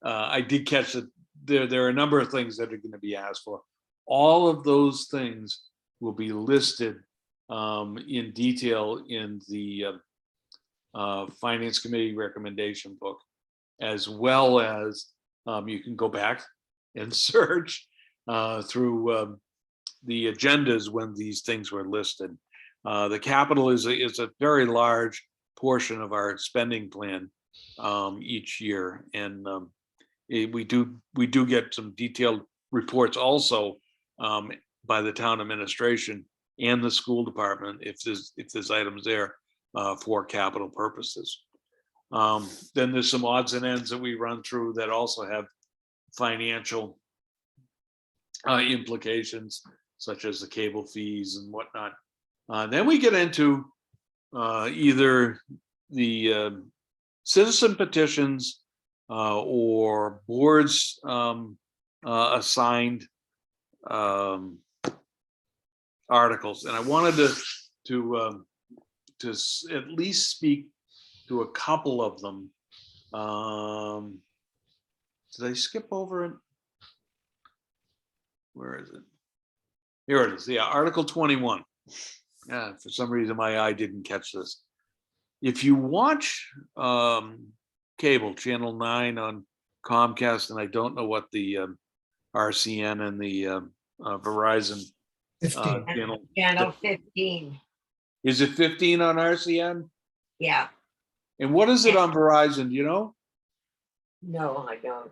I did catch that there are a number of things that are going to be asked for. All of those things will be listed in detail in the Finance Committee recommendation book, as well as you can go back and search through the agendas when these things were listed. The capital is a very large portion of our spending plan each year, and we do get some detailed reports also by the town administration and the school department if there's items there for capital purposes. Then there's some odds and ends that we run through that also have financial implications, such as the cable fees and whatnot. Then we get into either the citizen petitions or boards assigned articles, and I wanted to at least speak to a couple of them. Did I skip over it? Where is it? Here it is. Yeah, Article 21. Yeah, for some reason my eye didn't catch this. If you watch cable channel 9 on Comcast, and I don't know what the RCN and the Verizon 15. Channel 15. Is it 15 on RCN? Yeah. And what is it on Verizon? Do you know? No, I don't.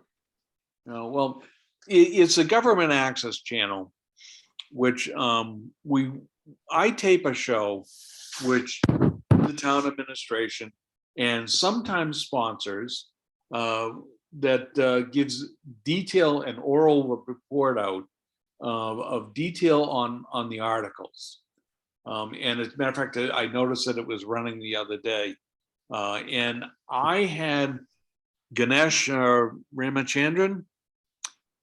No, well, it's a government access channel, which I tape a show which the town administration and sometimes sponsors that gives detail and oral report out of detail on the articles. And as a matter of fact, I noticed that it was running the other day. And I had Ganesh Ramachandran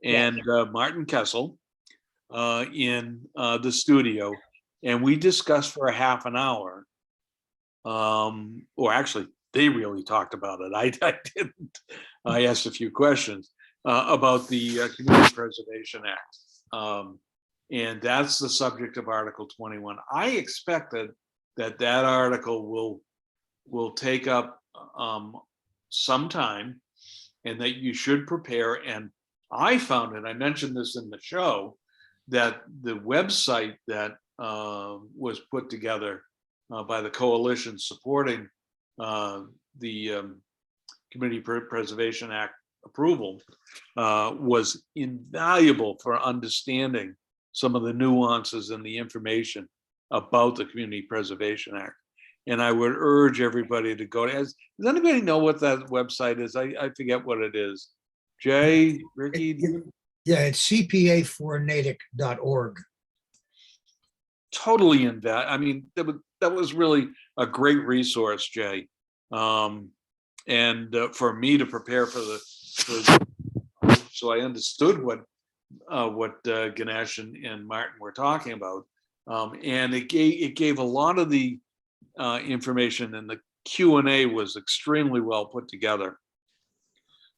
and Martin Kessel in the studio, and we discussed for a half an hour. Or actually, they really talked about it. I didn't. I asked a few questions about the Community Preservation Act. And that's the subject of Article 21. I expected that article will take up some time, and that you should prepare. And I found it, I mentioned this in the show, that the website that was put together by the coalition supporting the Community Preservation Act approval was invaluable for understanding some of the nuances and the information about the Community Preservation Act. And I would urge everybody to go. Does anybody know what that website is? I forget what it is. Jay, Ricky? Yeah, it's cpa4natick.org. Totally invaluable. I mean, that was really a great resource, Jay. And for me to prepare so I understood what Ganesh and Martin were talking about. And it gave a lot of the information, and the Q&A was extremely well put together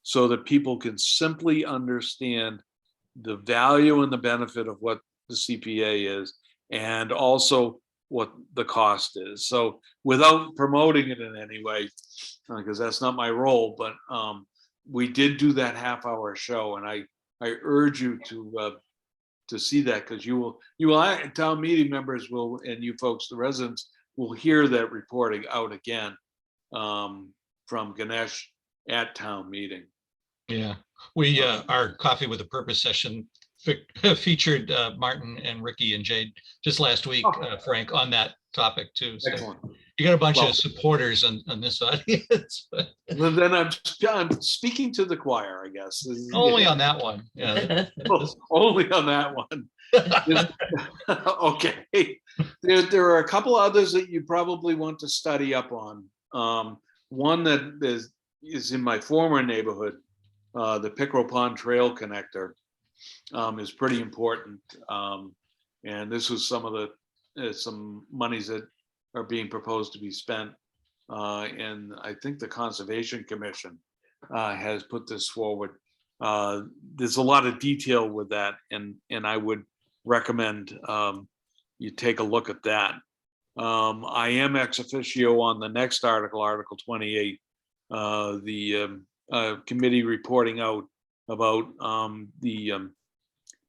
so that people can simply understand the value and the benefit of what the CPA is, and also what the cost is. So without promoting it in any way, because that's not my role, but we did do that half-hour show, and I urge you to see that, because you will town meeting members will, and you folks, the residents, will hear that reporting out again from Ganesh at town meeting. Yeah, we our Coffee with a Purpose session featured Martin and Ricky and Jade just last week, Frank, on that topic too. So Excellent. you got a bunch of supporters on this audience. Well, then I'm speaking to the choir, I guess. Only on that one. Yeah. Only on that one. Okay. There are a couple others that you probably want to study up on. One that is in my former neighborhood, the Pickerel Pond Trail Connector, is pretty important. And this was some of the some monies that are being proposed to be spent. And I think the Conservation Commission has put this forward. There's a lot of detail with that, and I would recommend you take a look at that. I am ex officio on the next article, Article 28, the committee reporting out about the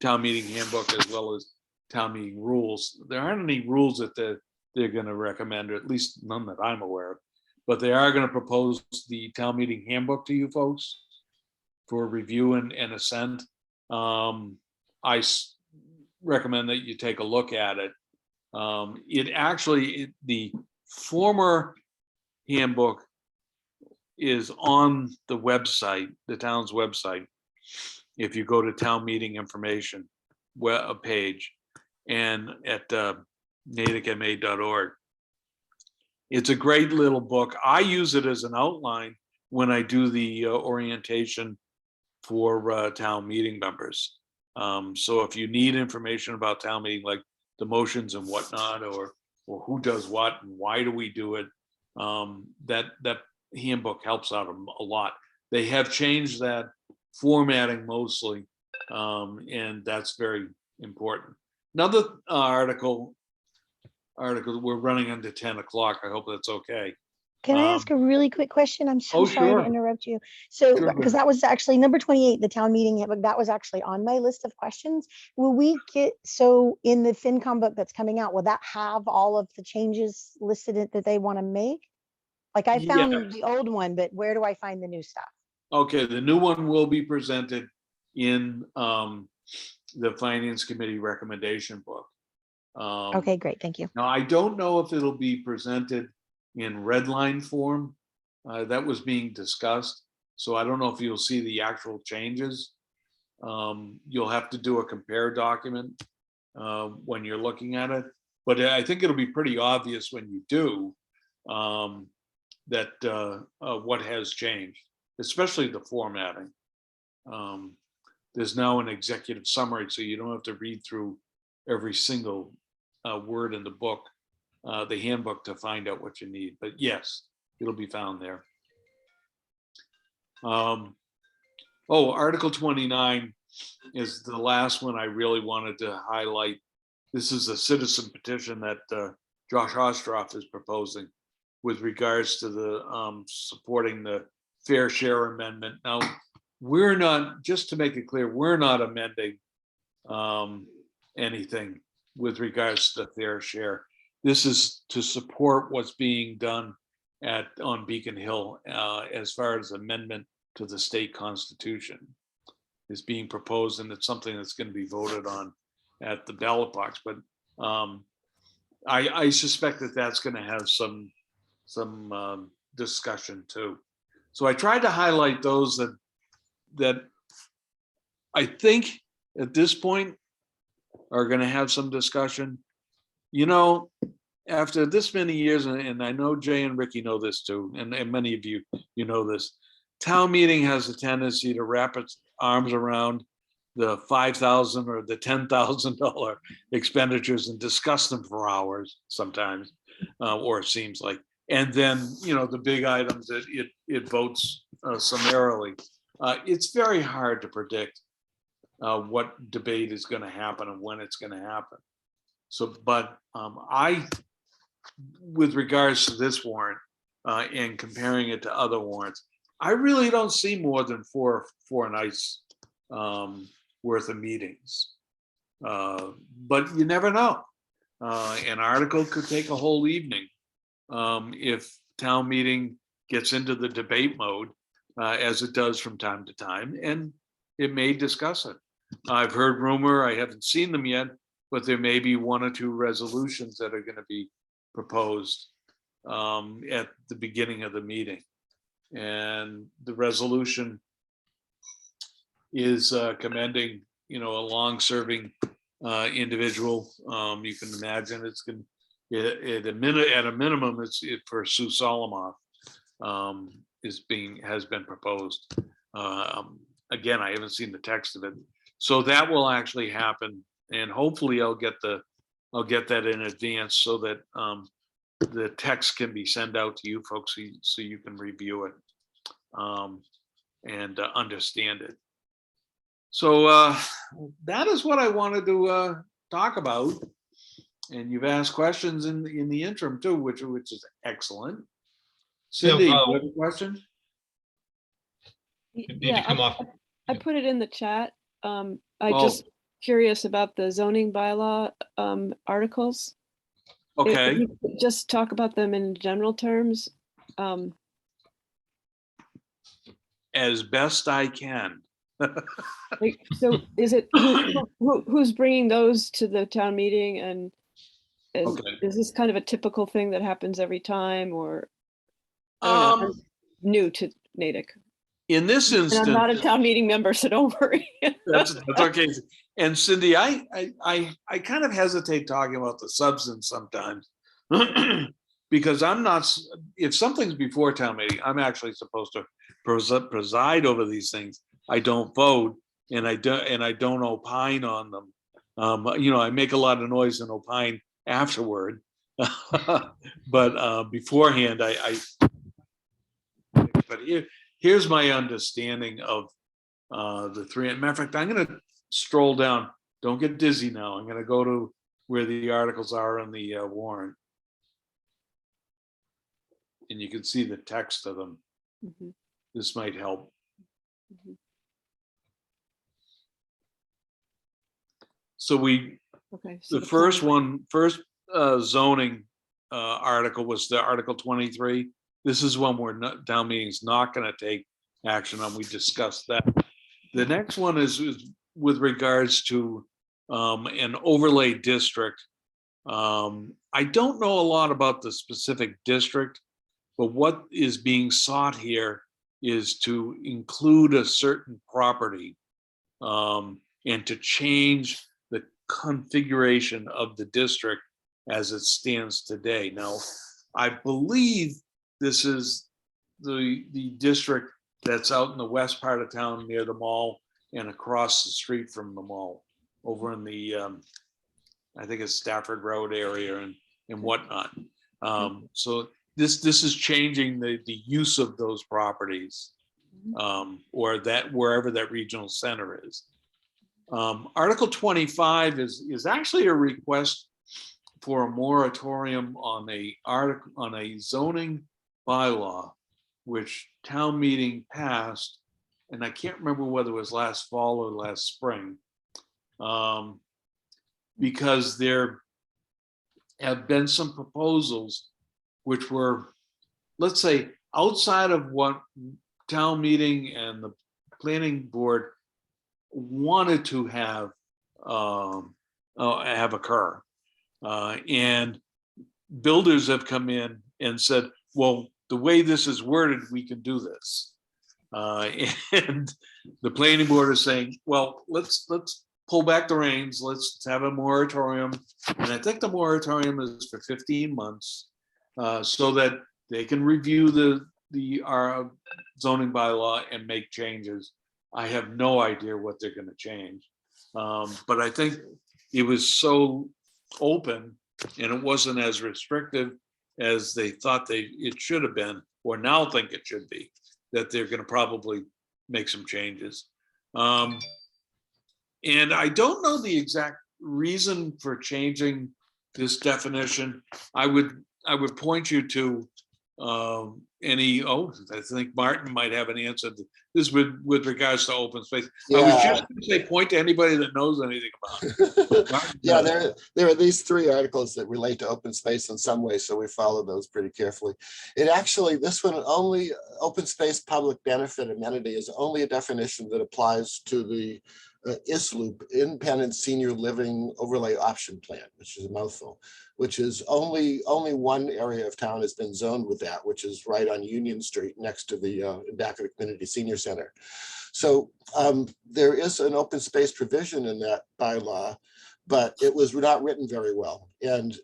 town meeting handbook as well as town meeting rules. There aren't any rules that they're going to recommend, or at least none that I'm aware of, but they are going to propose the town meeting handbook to you folks for review and assent. I recommend that you take a look at it. The former handbook is on the website, the town's website. If you go to town meeting information web page and at natickma.org. It's a great little book. I use it as an outline when I do the orientation for town meeting members. So if you need information about town meeting, like the motions and whatnot, or who does what and why do we do it, that handbook helps out a lot. They have changed that formatting mostly, and that's very important. Another article, we're running into 10 o'clock. I hope that's okay. Can I ask a really quick question? I'm so sorry sure. to interrupt you. So, Sure. because that was actually number 28, the town meeting handbook, that was actually on my list of questions. Will we get, so in the FinCom book that's coming out, will that have all of the changes listed in, that they want to make? Like I found Yes. the old one, but where do I find the new stuff? Okay, the new one will be presented in the Finance Committee recommendation book. Okay, great. Thank you. Now, I don't know if it'll be presented in red line form. That was being discussed. So I don't know if you'll see the actual changes. You'll have to do a compare document when you're looking at it. But I think it'll be pretty obvious when you do that what has changed, especially the formatting. There's now an executive summary, so you don't have to read through every single word in the book, the handbook, to find out what you need. But yes, it'll be found there. Article 29 is the last one I really wanted to highlight. This is a citizen petition that Josh Ostroff is proposing with regards to the supporting the fair share amendment. Now, we're not, just to make it clear, we're not amending anything with regards to the fair share. This is to support what's being done on Beacon Hill as far as amendment to the state constitution is being proposed, and it's something that's going to be voted on at the ballot box. But I suspect that that's going to have some discussion too. So I tried to highlight those that I think at this point are going to have some discussion. You know, after this many years, and I know Jay and Ricky know this too, and many of you know this, town meeting has a tendency to wrap its arms around the $5,000 or the $10,000 expenditures and discuss them for hours sometimes, or it seems like. And then, you know, the big items that it votes summarily. It's very hard to predict what debate is going to happen and when it's going to happen. So, but with regards to this warrant and comparing it to other warrants, I really don't see more than four nights worth of meetings. But you never know. An article could take a whole evening if town meeting gets into the debate mode, as it does from time to time, and it may discuss it. I've heard rumor, I haven't seen them yet, but there may be one or two resolutions that are going to be proposed at the beginning of the meeting. And the resolution is commending, you know, a long-serving individual. You can imagine it's going at a minimum, it's for Sue Solomoff has been proposed. Again, I haven't seen the text of it, so that will actually happen, and hopefully I'll get that in advance so that the text can be sent out to you folks so you can review it and understand it. So that is what I wanted to talk about. And you've asked questions in the interim too, which is excellent. Cindy, you have a question? Did you come off? I put it in the chat. I Oh. just curious about the zoning bylaw articles. Okay. If you could just talk about them in general terms. As best I can. So is it who's bringing those to the town meeting, and Okay. is this kind of a typical thing that happens every time, or I don't know, I'm new to Natick. In this And instance, I'm not a town meeting member, so don't worry. that's okay. And Cindy, I kind of hesitate talking about the substance sometimes because I'm not. If something's before town meeting, I'm actually supposed to preside over these things. I don't vote, and I don't opine on them. You know, I make a lot of noise and opine afterward, but beforehand, But here's my understanding of the three. Matter of fact, I'm going to stroll down. Don't get dizzy now. I'm going to go to where the articles are in the warrant, and you can see the text of them. Mm-hmm. This might help. Mm-hmm. So Okay. So the first zoning article was the Article 23. This is one where town meeting's not going to take action on. We discussed that. The next one is with regards to an overlay district. I don't know a lot about the specific district, but what is being sought here is to include a certain property and to change the configuration of the district as it stands today. Now, I believe this is the district that's out in the west part of town near the mall and across the street from the mall, over in the I think it's Stafford Road area and whatnot. So this is changing the use of those properties, or that wherever that regional center is. Article 25 is actually a request for a moratorium on a zoning bylaw, which town meeting passed, and I can't remember whether it was last fall or last spring, because there have been some proposals which were, let's say, outside of what town meeting and the planning board wanted to have occur. And builders have come in and said, well, the way this is worded, we can do this. And the planning board is saying, well, let's pull back the reins, let's have a moratorium. And I think the moratorium is for 15 months, so that they can review the zoning bylaw and make changes. I have no idea what they're going to change. But I think it was so open and it wasn't as restrictive as they thought it should have been, or now think it should be, that they're going to probably make some changes. And I don't know the exact reason for changing this definition. I would point you to I think Martin might have an answer to this with regards to open space. I was just going to say, point to anybody that knows anything about it. Martin, Yeah, there are these 3 articles that relate to open space in some way, so we follow those pretty carefully. This one, only open space public benefit amenity, is only a definition that applies to the ISLOOP, Independent Senior Living Overlay Option Plan, which is a mouthful, which is only one area of town has been zoned with that, which is right on Union Street next to the back of the Community Senior Center. So there is an open space provision in that bylaw, but it was not written very well. And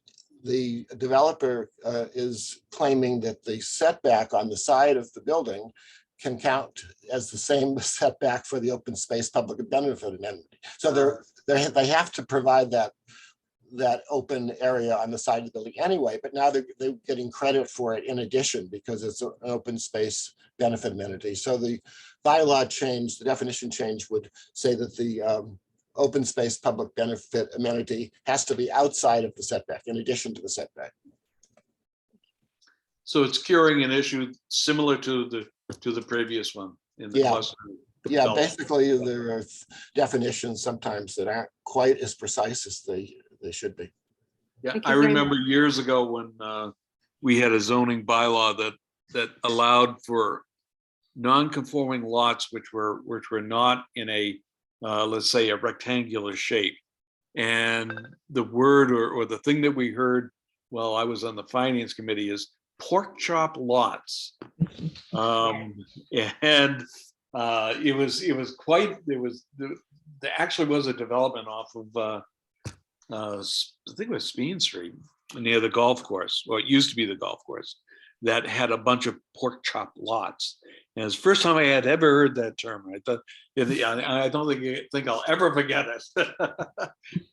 the developer is claiming that the setback on the side of the building can count as the same setback for the open space public benefit amenity. So they have to provide that open area on the side of the building anyway, but now they're getting credit for it in addition because it's an open space benefit amenity. So the bylaw change, the definition change would say that the open space public benefit amenity has to be outside of the setback in addition to the setback. So it's curing an issue similar to the previous one in the cluster. Yeah, basically there are definitions sometimes that aren't quite as precise as they should be. Yeah, I remember years ago when we had a zoning bylaw that allowed for non-conforming lots which were not in a let's say a rectangular shape, and the word or the thing that we heard while I was on the finance committee is pork chop lots. And it was quite, there actually was a development off of I think it was Speen Street near the golf course, or it used to be the golf course, that had a bunch of pork chop lots. And it's the first time I had ever heard that term. I thought, I don't think I'll ever forget it.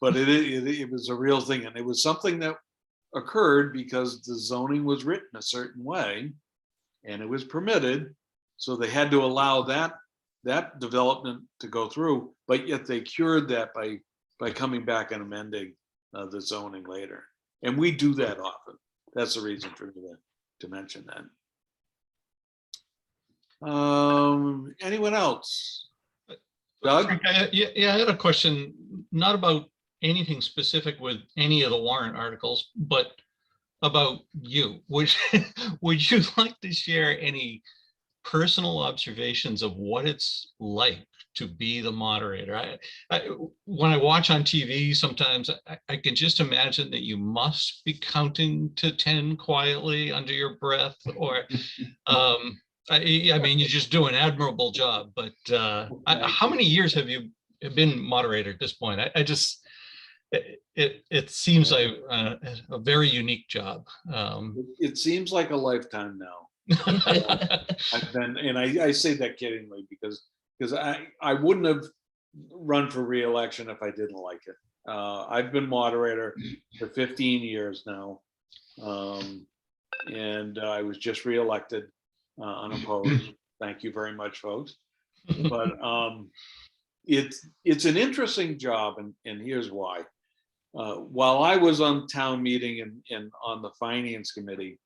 But it was a real thing, and it was something that occurred because the zoning was written a certain way, and it was permitted, so they had to allow that development to go through. But yet they cured that by coming back and amending the zoning later, and we do that often. That's the reason for me to mention that. Anyone else? Doug? I had a question, not about anything specific with any of the warrant articles, but about you. Would you like to share any personal observations of what it's like to be the moderator? When I watch on TV, sometimes I can just imagine that you must be counting to 10 quietly under your breath, or I mean, you just do an admirable job. But how many years have you been moderator at this point? It seems like a very unique job. It seems like a lifetime now. I've been, and I say that kiddingly because I wouldn't have run for reelection if I didn't like it. I've been moderator for 15 years now. And I was just reelected unopposed. Thank you very much, folks. But it's an interesting job, and here's why. While I was on town meeting and on the finance committee,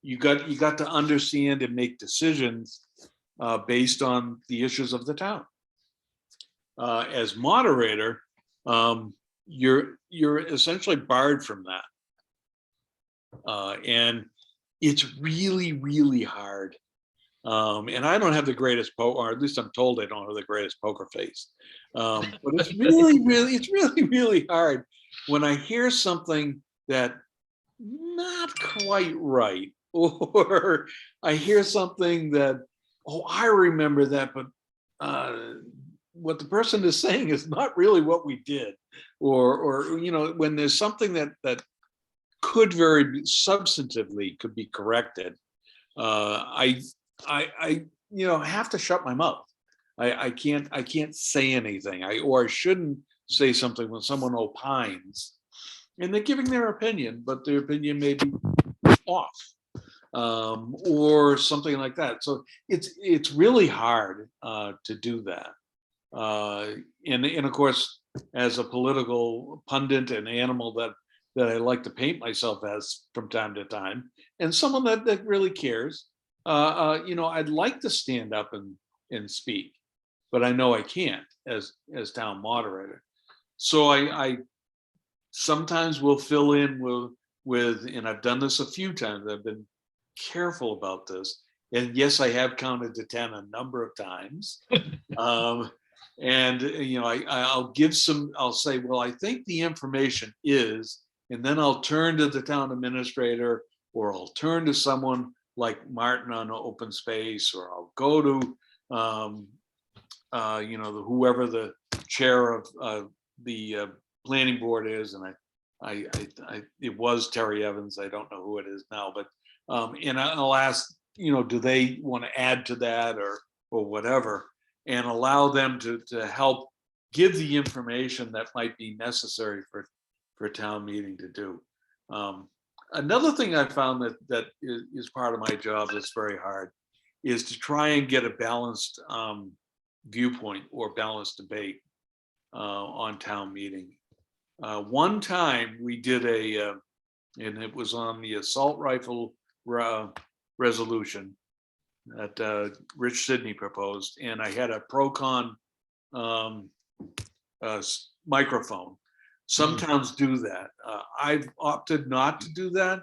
you got to understand and make decisions based on the issues of the town. As moderator, you're essentially barred from that. And it's really, really hard. And I don't have the greatest poker, or at least I'm told I don't have the greatest poker face. But it's really hard when I hear something that not quite right, or I hear something that, oh, I remember that, but what the person is saying is not really what we did, or you know, when there's something that could very substantively could be corrected, I you know, have to shut my mouth. I can't say anything. I shouldn't say something when someone opines and they're giving their opinion, but their opinion may be off, or something like that. So it's really hard to do that. And of course, as a political pundit and animal that I like to paint myself as from time to time, and someone that really cares, you know, I'd like to stand up and speak, but I know I can't as town moderator. So I sometimes will fill in with, and I've done this a few times. I've been careful about this, and yes, I have counted to 10 a number of times. And you know, I'll give some. I'll say, well, I think the information is, and then I'll turn to the town administrator, or I'll turn to someone like Martin on open space, or I'll go to you know, whoever the chair of the planning board is, and I it was Terry Evans. I don't know who it is now, but and I'll ask, you know, do they want to add to that or whatever, and allow them to help give the information that might be necessary for a town meeting to do. Another thing I found that is part of my job that's very hard is to try and get a balanced viewpoint or balanced debate on town meeting. One time we did and it was on the assault rifle resolution that Rich Sidney proposed, and I had a pro-con microphone. Some towns do that. I've opted not to do that.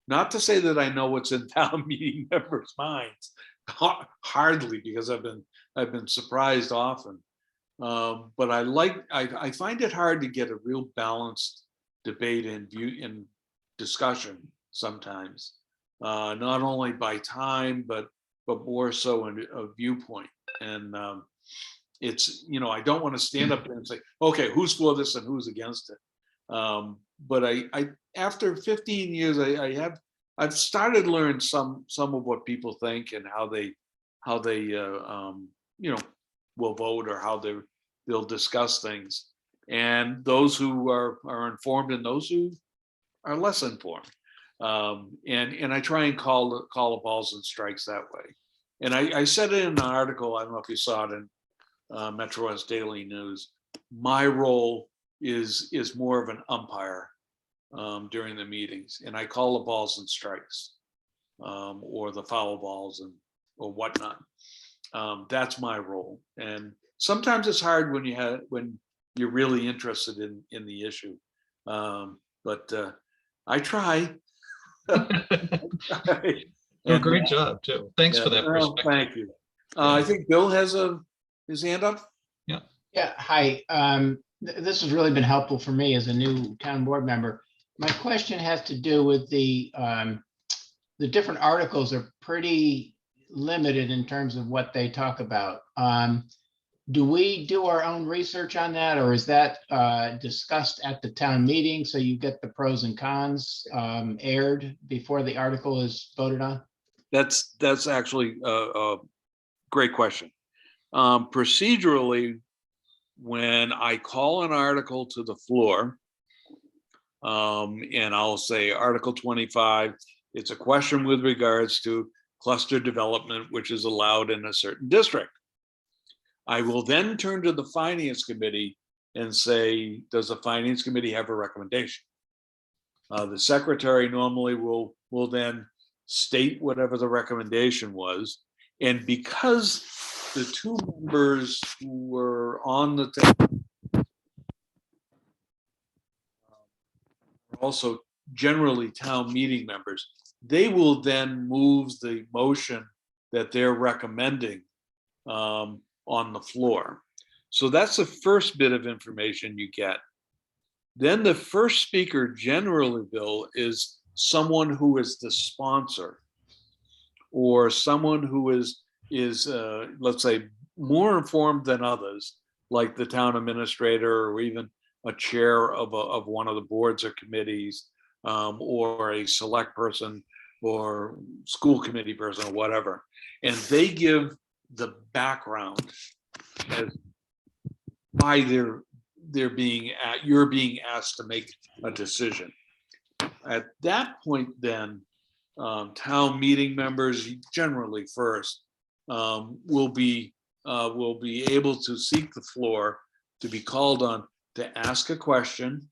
Not to say that I know what's in town meeting members' minds, hardly, because I've been surprised often. But I find it hard to get a real balanced debate and view and discussion sometimes, not only by time but more so in a viewpoint. And it's, you know, I don't want to stand up there and say, okay, who's for this and who's against it. But I after 15 years, I've started to learn some of what people think and how they you know, will vote, or how they'll discuss things, and those who are informed and those who are less informed. And I try and call the balls and strikes that way. And I said it in an article, I don't know if you saw it in Metro West Daily News. My role is more of an umpire during the meetings, and I call the balls and strikes, or the foul balls or whatnot. That's my role. And sometimes it's hard when you're really interested in the issue. But I try. Oh, great job too. Thanks for that perspective. Thank you. I think Bill has his hand up. Yeah, hi. This has really been helpful for me as a new town board member. My question has to do with the different articles are pretty limited in terms of what they talk about. do we do our own research on that, or is that discussed at the town meeting? So you get the pros and cons aired before the article is voted on? That's actually a great question. Procedurally, when I call an article to the floor, and I'll say Article 25, it's a question with regards to cluster development, which is allowed in a certain district. I will then turn to the Finance Committee and say, does the Finance Committee have a recommendation? The secretary normally will then state whatever the recommendation was. And because the two members who were on the also generally town meeting members, they will then move the motion that they're recommending on the floor. So that's the first bit of information you get. Then the first speaker generally, Bill, is someone who is the sponsor or someone who is let's say, more informed than others, like the town administrator or even a chair of one of the boards or committees, or a select person or school committee person or whatever. And they give the background as why you're being asked to make a decision. At that point, then town meeting members generally first will be able to seek the floor to be called on to ask a question,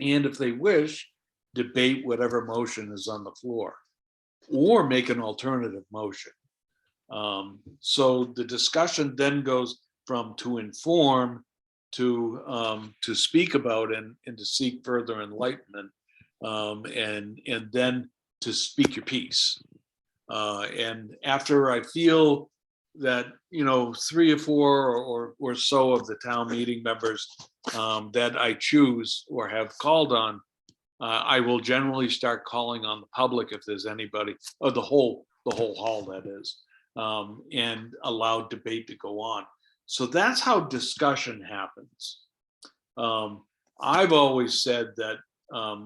and if they wish, debate whatever motion is on the floor or make an alternative motion. So the discussion then goes from to inform to speak about and to seek further enlightenment, and then to speak your piece. And after I feel that 3 or 4 or so of the town meeting members that I choose or have called on, I will generally start calling on the public if there's anybody, or the whole hall, that is, and allow debate to go on. So that's how discussion happens. I've always said that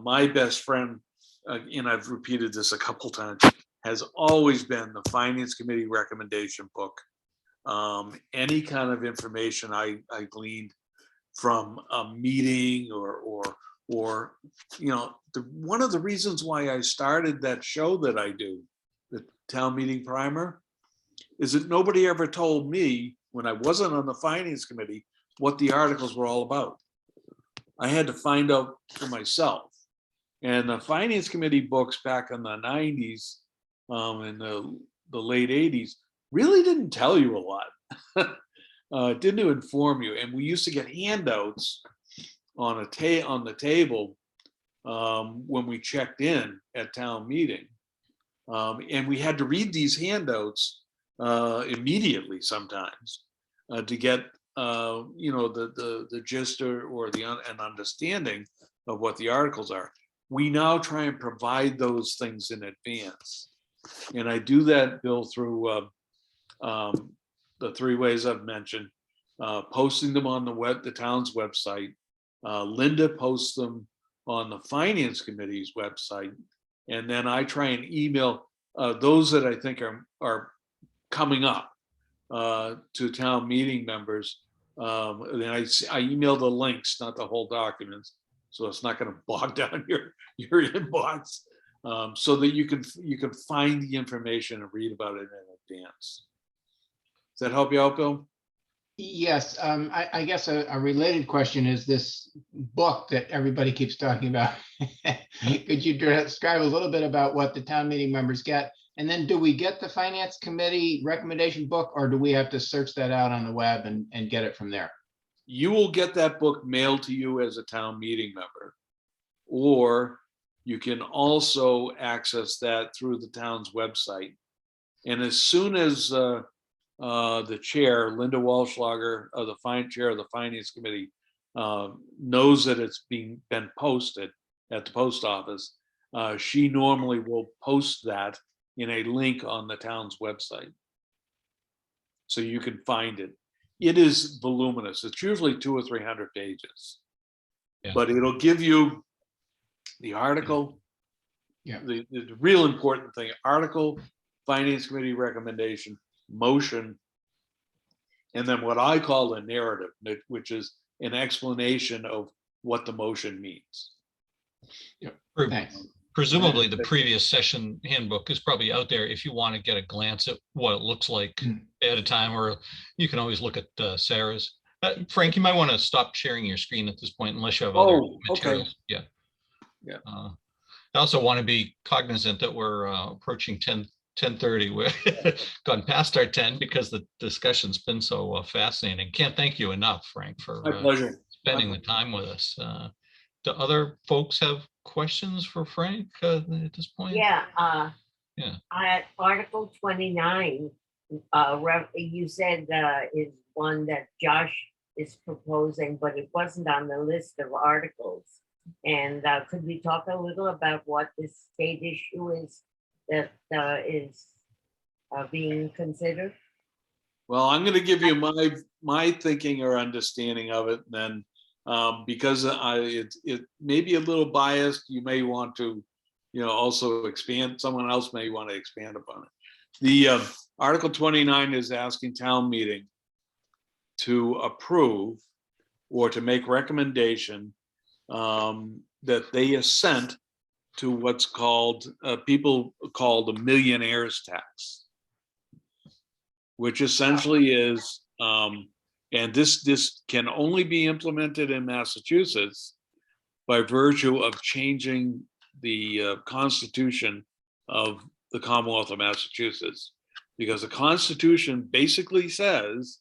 my best friend, and I've repeated this a couple times, has always been the Finance Committee recommendation book. Any kind of information I gleaned from a meeting or one of the reasons why I started that show that I do, the Town Meeting Primer, is that nobody ever told me when I wasn't on the Finance Committee what the articles were all about. I had to find out for myself. And the Finance Committee books back in the 90s, in the late 80s, really didn't tell you a lot. Didn't inform you. And we used to get handouts on the table when we checked in at town meeting. And we had to read these handouts immediately sometimes to get the gist or an understanding of what the articles are. We now try and provide those things in advance. And I do that, Bill, through the 3 ways I've mentioned, posting them on the town's website. Linda posts them on the Finance Committee's website. And then I try and email those that I think are coming up to town meeting members. Then I email the links, not the whole documents, so it's not going to bog down your inbox, so that you can find the information and read about it in advance. Does that help you out, Bill? Yes, I guess a related question is this book that everybody keeps talking about. Could you describe a little bit about what the town meeting members get? And then do we get the Finance Committee recommendation book, or do we have to search that out on the web and get it from there? You will get that book mailed to you as a town meeting member, or you can also access that through the town's website. And as soon as the chair, Linda Walschlager, chair of the Finance Committee, knows that it's been posted at the post office, she normally will post that in a link on the town's website, so you can find it. it is voluminous. It's usually 200 or 300 pages. Yeah. But it'll give you the article, Yeah. the real important thing, article, finance committee recommendation, motion, and then what I call a narrative, which is an explanation of what the motion means. Pre- Thanks. Presumably, the previous session handbook is probably out there if you want to get a glance at what it looks like at a time, or you can always look at Sarah's. Frank, you might want to stop sharing your screen at this point unless you have other Oh, okay. materials. Yeah. Yeah. I also want to be cognizant that we're approaching 10:30. We've gone past our 10 because the discussion's been so fascinating. Can't thank you enough, Frank, for My pleasure. spending the time with us. Do other folks have questions for Frank at this point? Yeah, Yeah. at Article 29, you said is one that Josh is proposing, but it wasn't on the list of articles. And could we talk a little about what this state issue is that is being considered? Well, I'm going to give you my thinking or understanding of it. Then, because it may be a little biased, you may want to, also expand. Someone else may want to expand upon it. The Article 29 is asking town meeting to approve or to make recommendation that they assent to what's called people call the millionaire's tax, which essentially is, and this can only be implemented in Massachusetts by virtue of changing the Constitution of the Commonwealth of Massachusetts, because the Constitution basically says,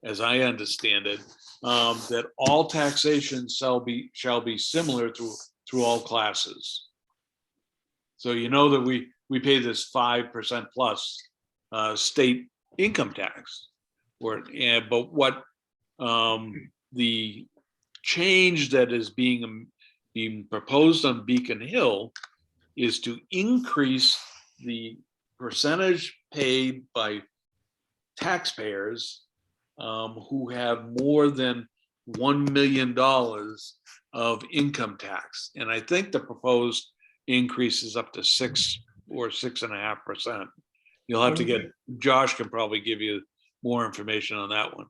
as I understand it, that all taxation shall be similar through all classes. So you know that we pay this 5% plus state income tax, but what the change that is being proposed on Beacon Hill is to increase the percentage paid by taxpayers who have more than $1 million of income tax. And I think the proposed increase is up to 6 or 6.5%. You'll have to get, Josh can probably give you more information on that one.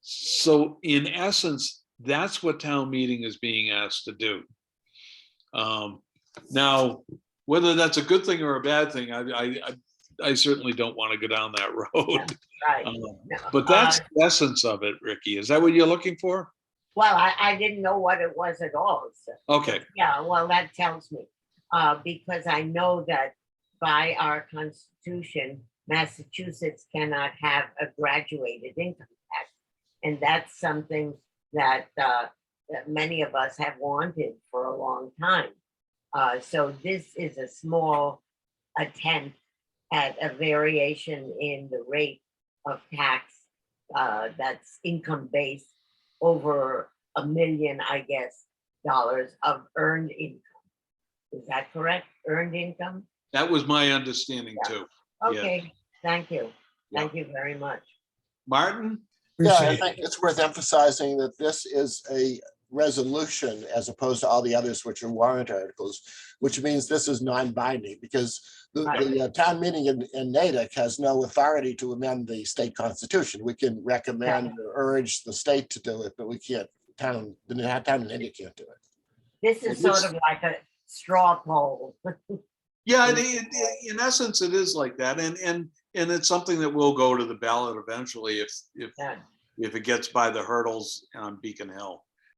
So in essence, that's what town meeting is being asked to do. Now, whether that's a good thing or a bad thing, I certainly don't want to go down that road. Right. But that's the essence of it, Ricky. Is that what you're looking for? Well, I didn't know what it was at all. So, Okay. yeah, well, that tells me, because I know that by our Constitution, Massachusetts cannot have a graduated income tax. And that's something that, that many of us have wanted for a long time. So this is a small attempt at a variation in the rate of tax that's income based over $1 million, I guess, dollars of earned income. Is that correct? Earned income? That was my understanding too. Okay, thank you. Yeah. Thank you very much. Martin? Yeah, I Appreciate it. think it's worth emphasizing that this is a resolution as opposed to all the others, which are warrant articles, which means this is non-binding because the town meeting in Natick has no authority to amend the state constitution. We can recommend or urge the state to do it, but we can't, the town in Natick can't do it. This is sort of like a straw poll. Yeah, in essence, it is like that. And it's something that will go to the ballot eventually if Yeah. it gets by the hurdles on Beacon Hill.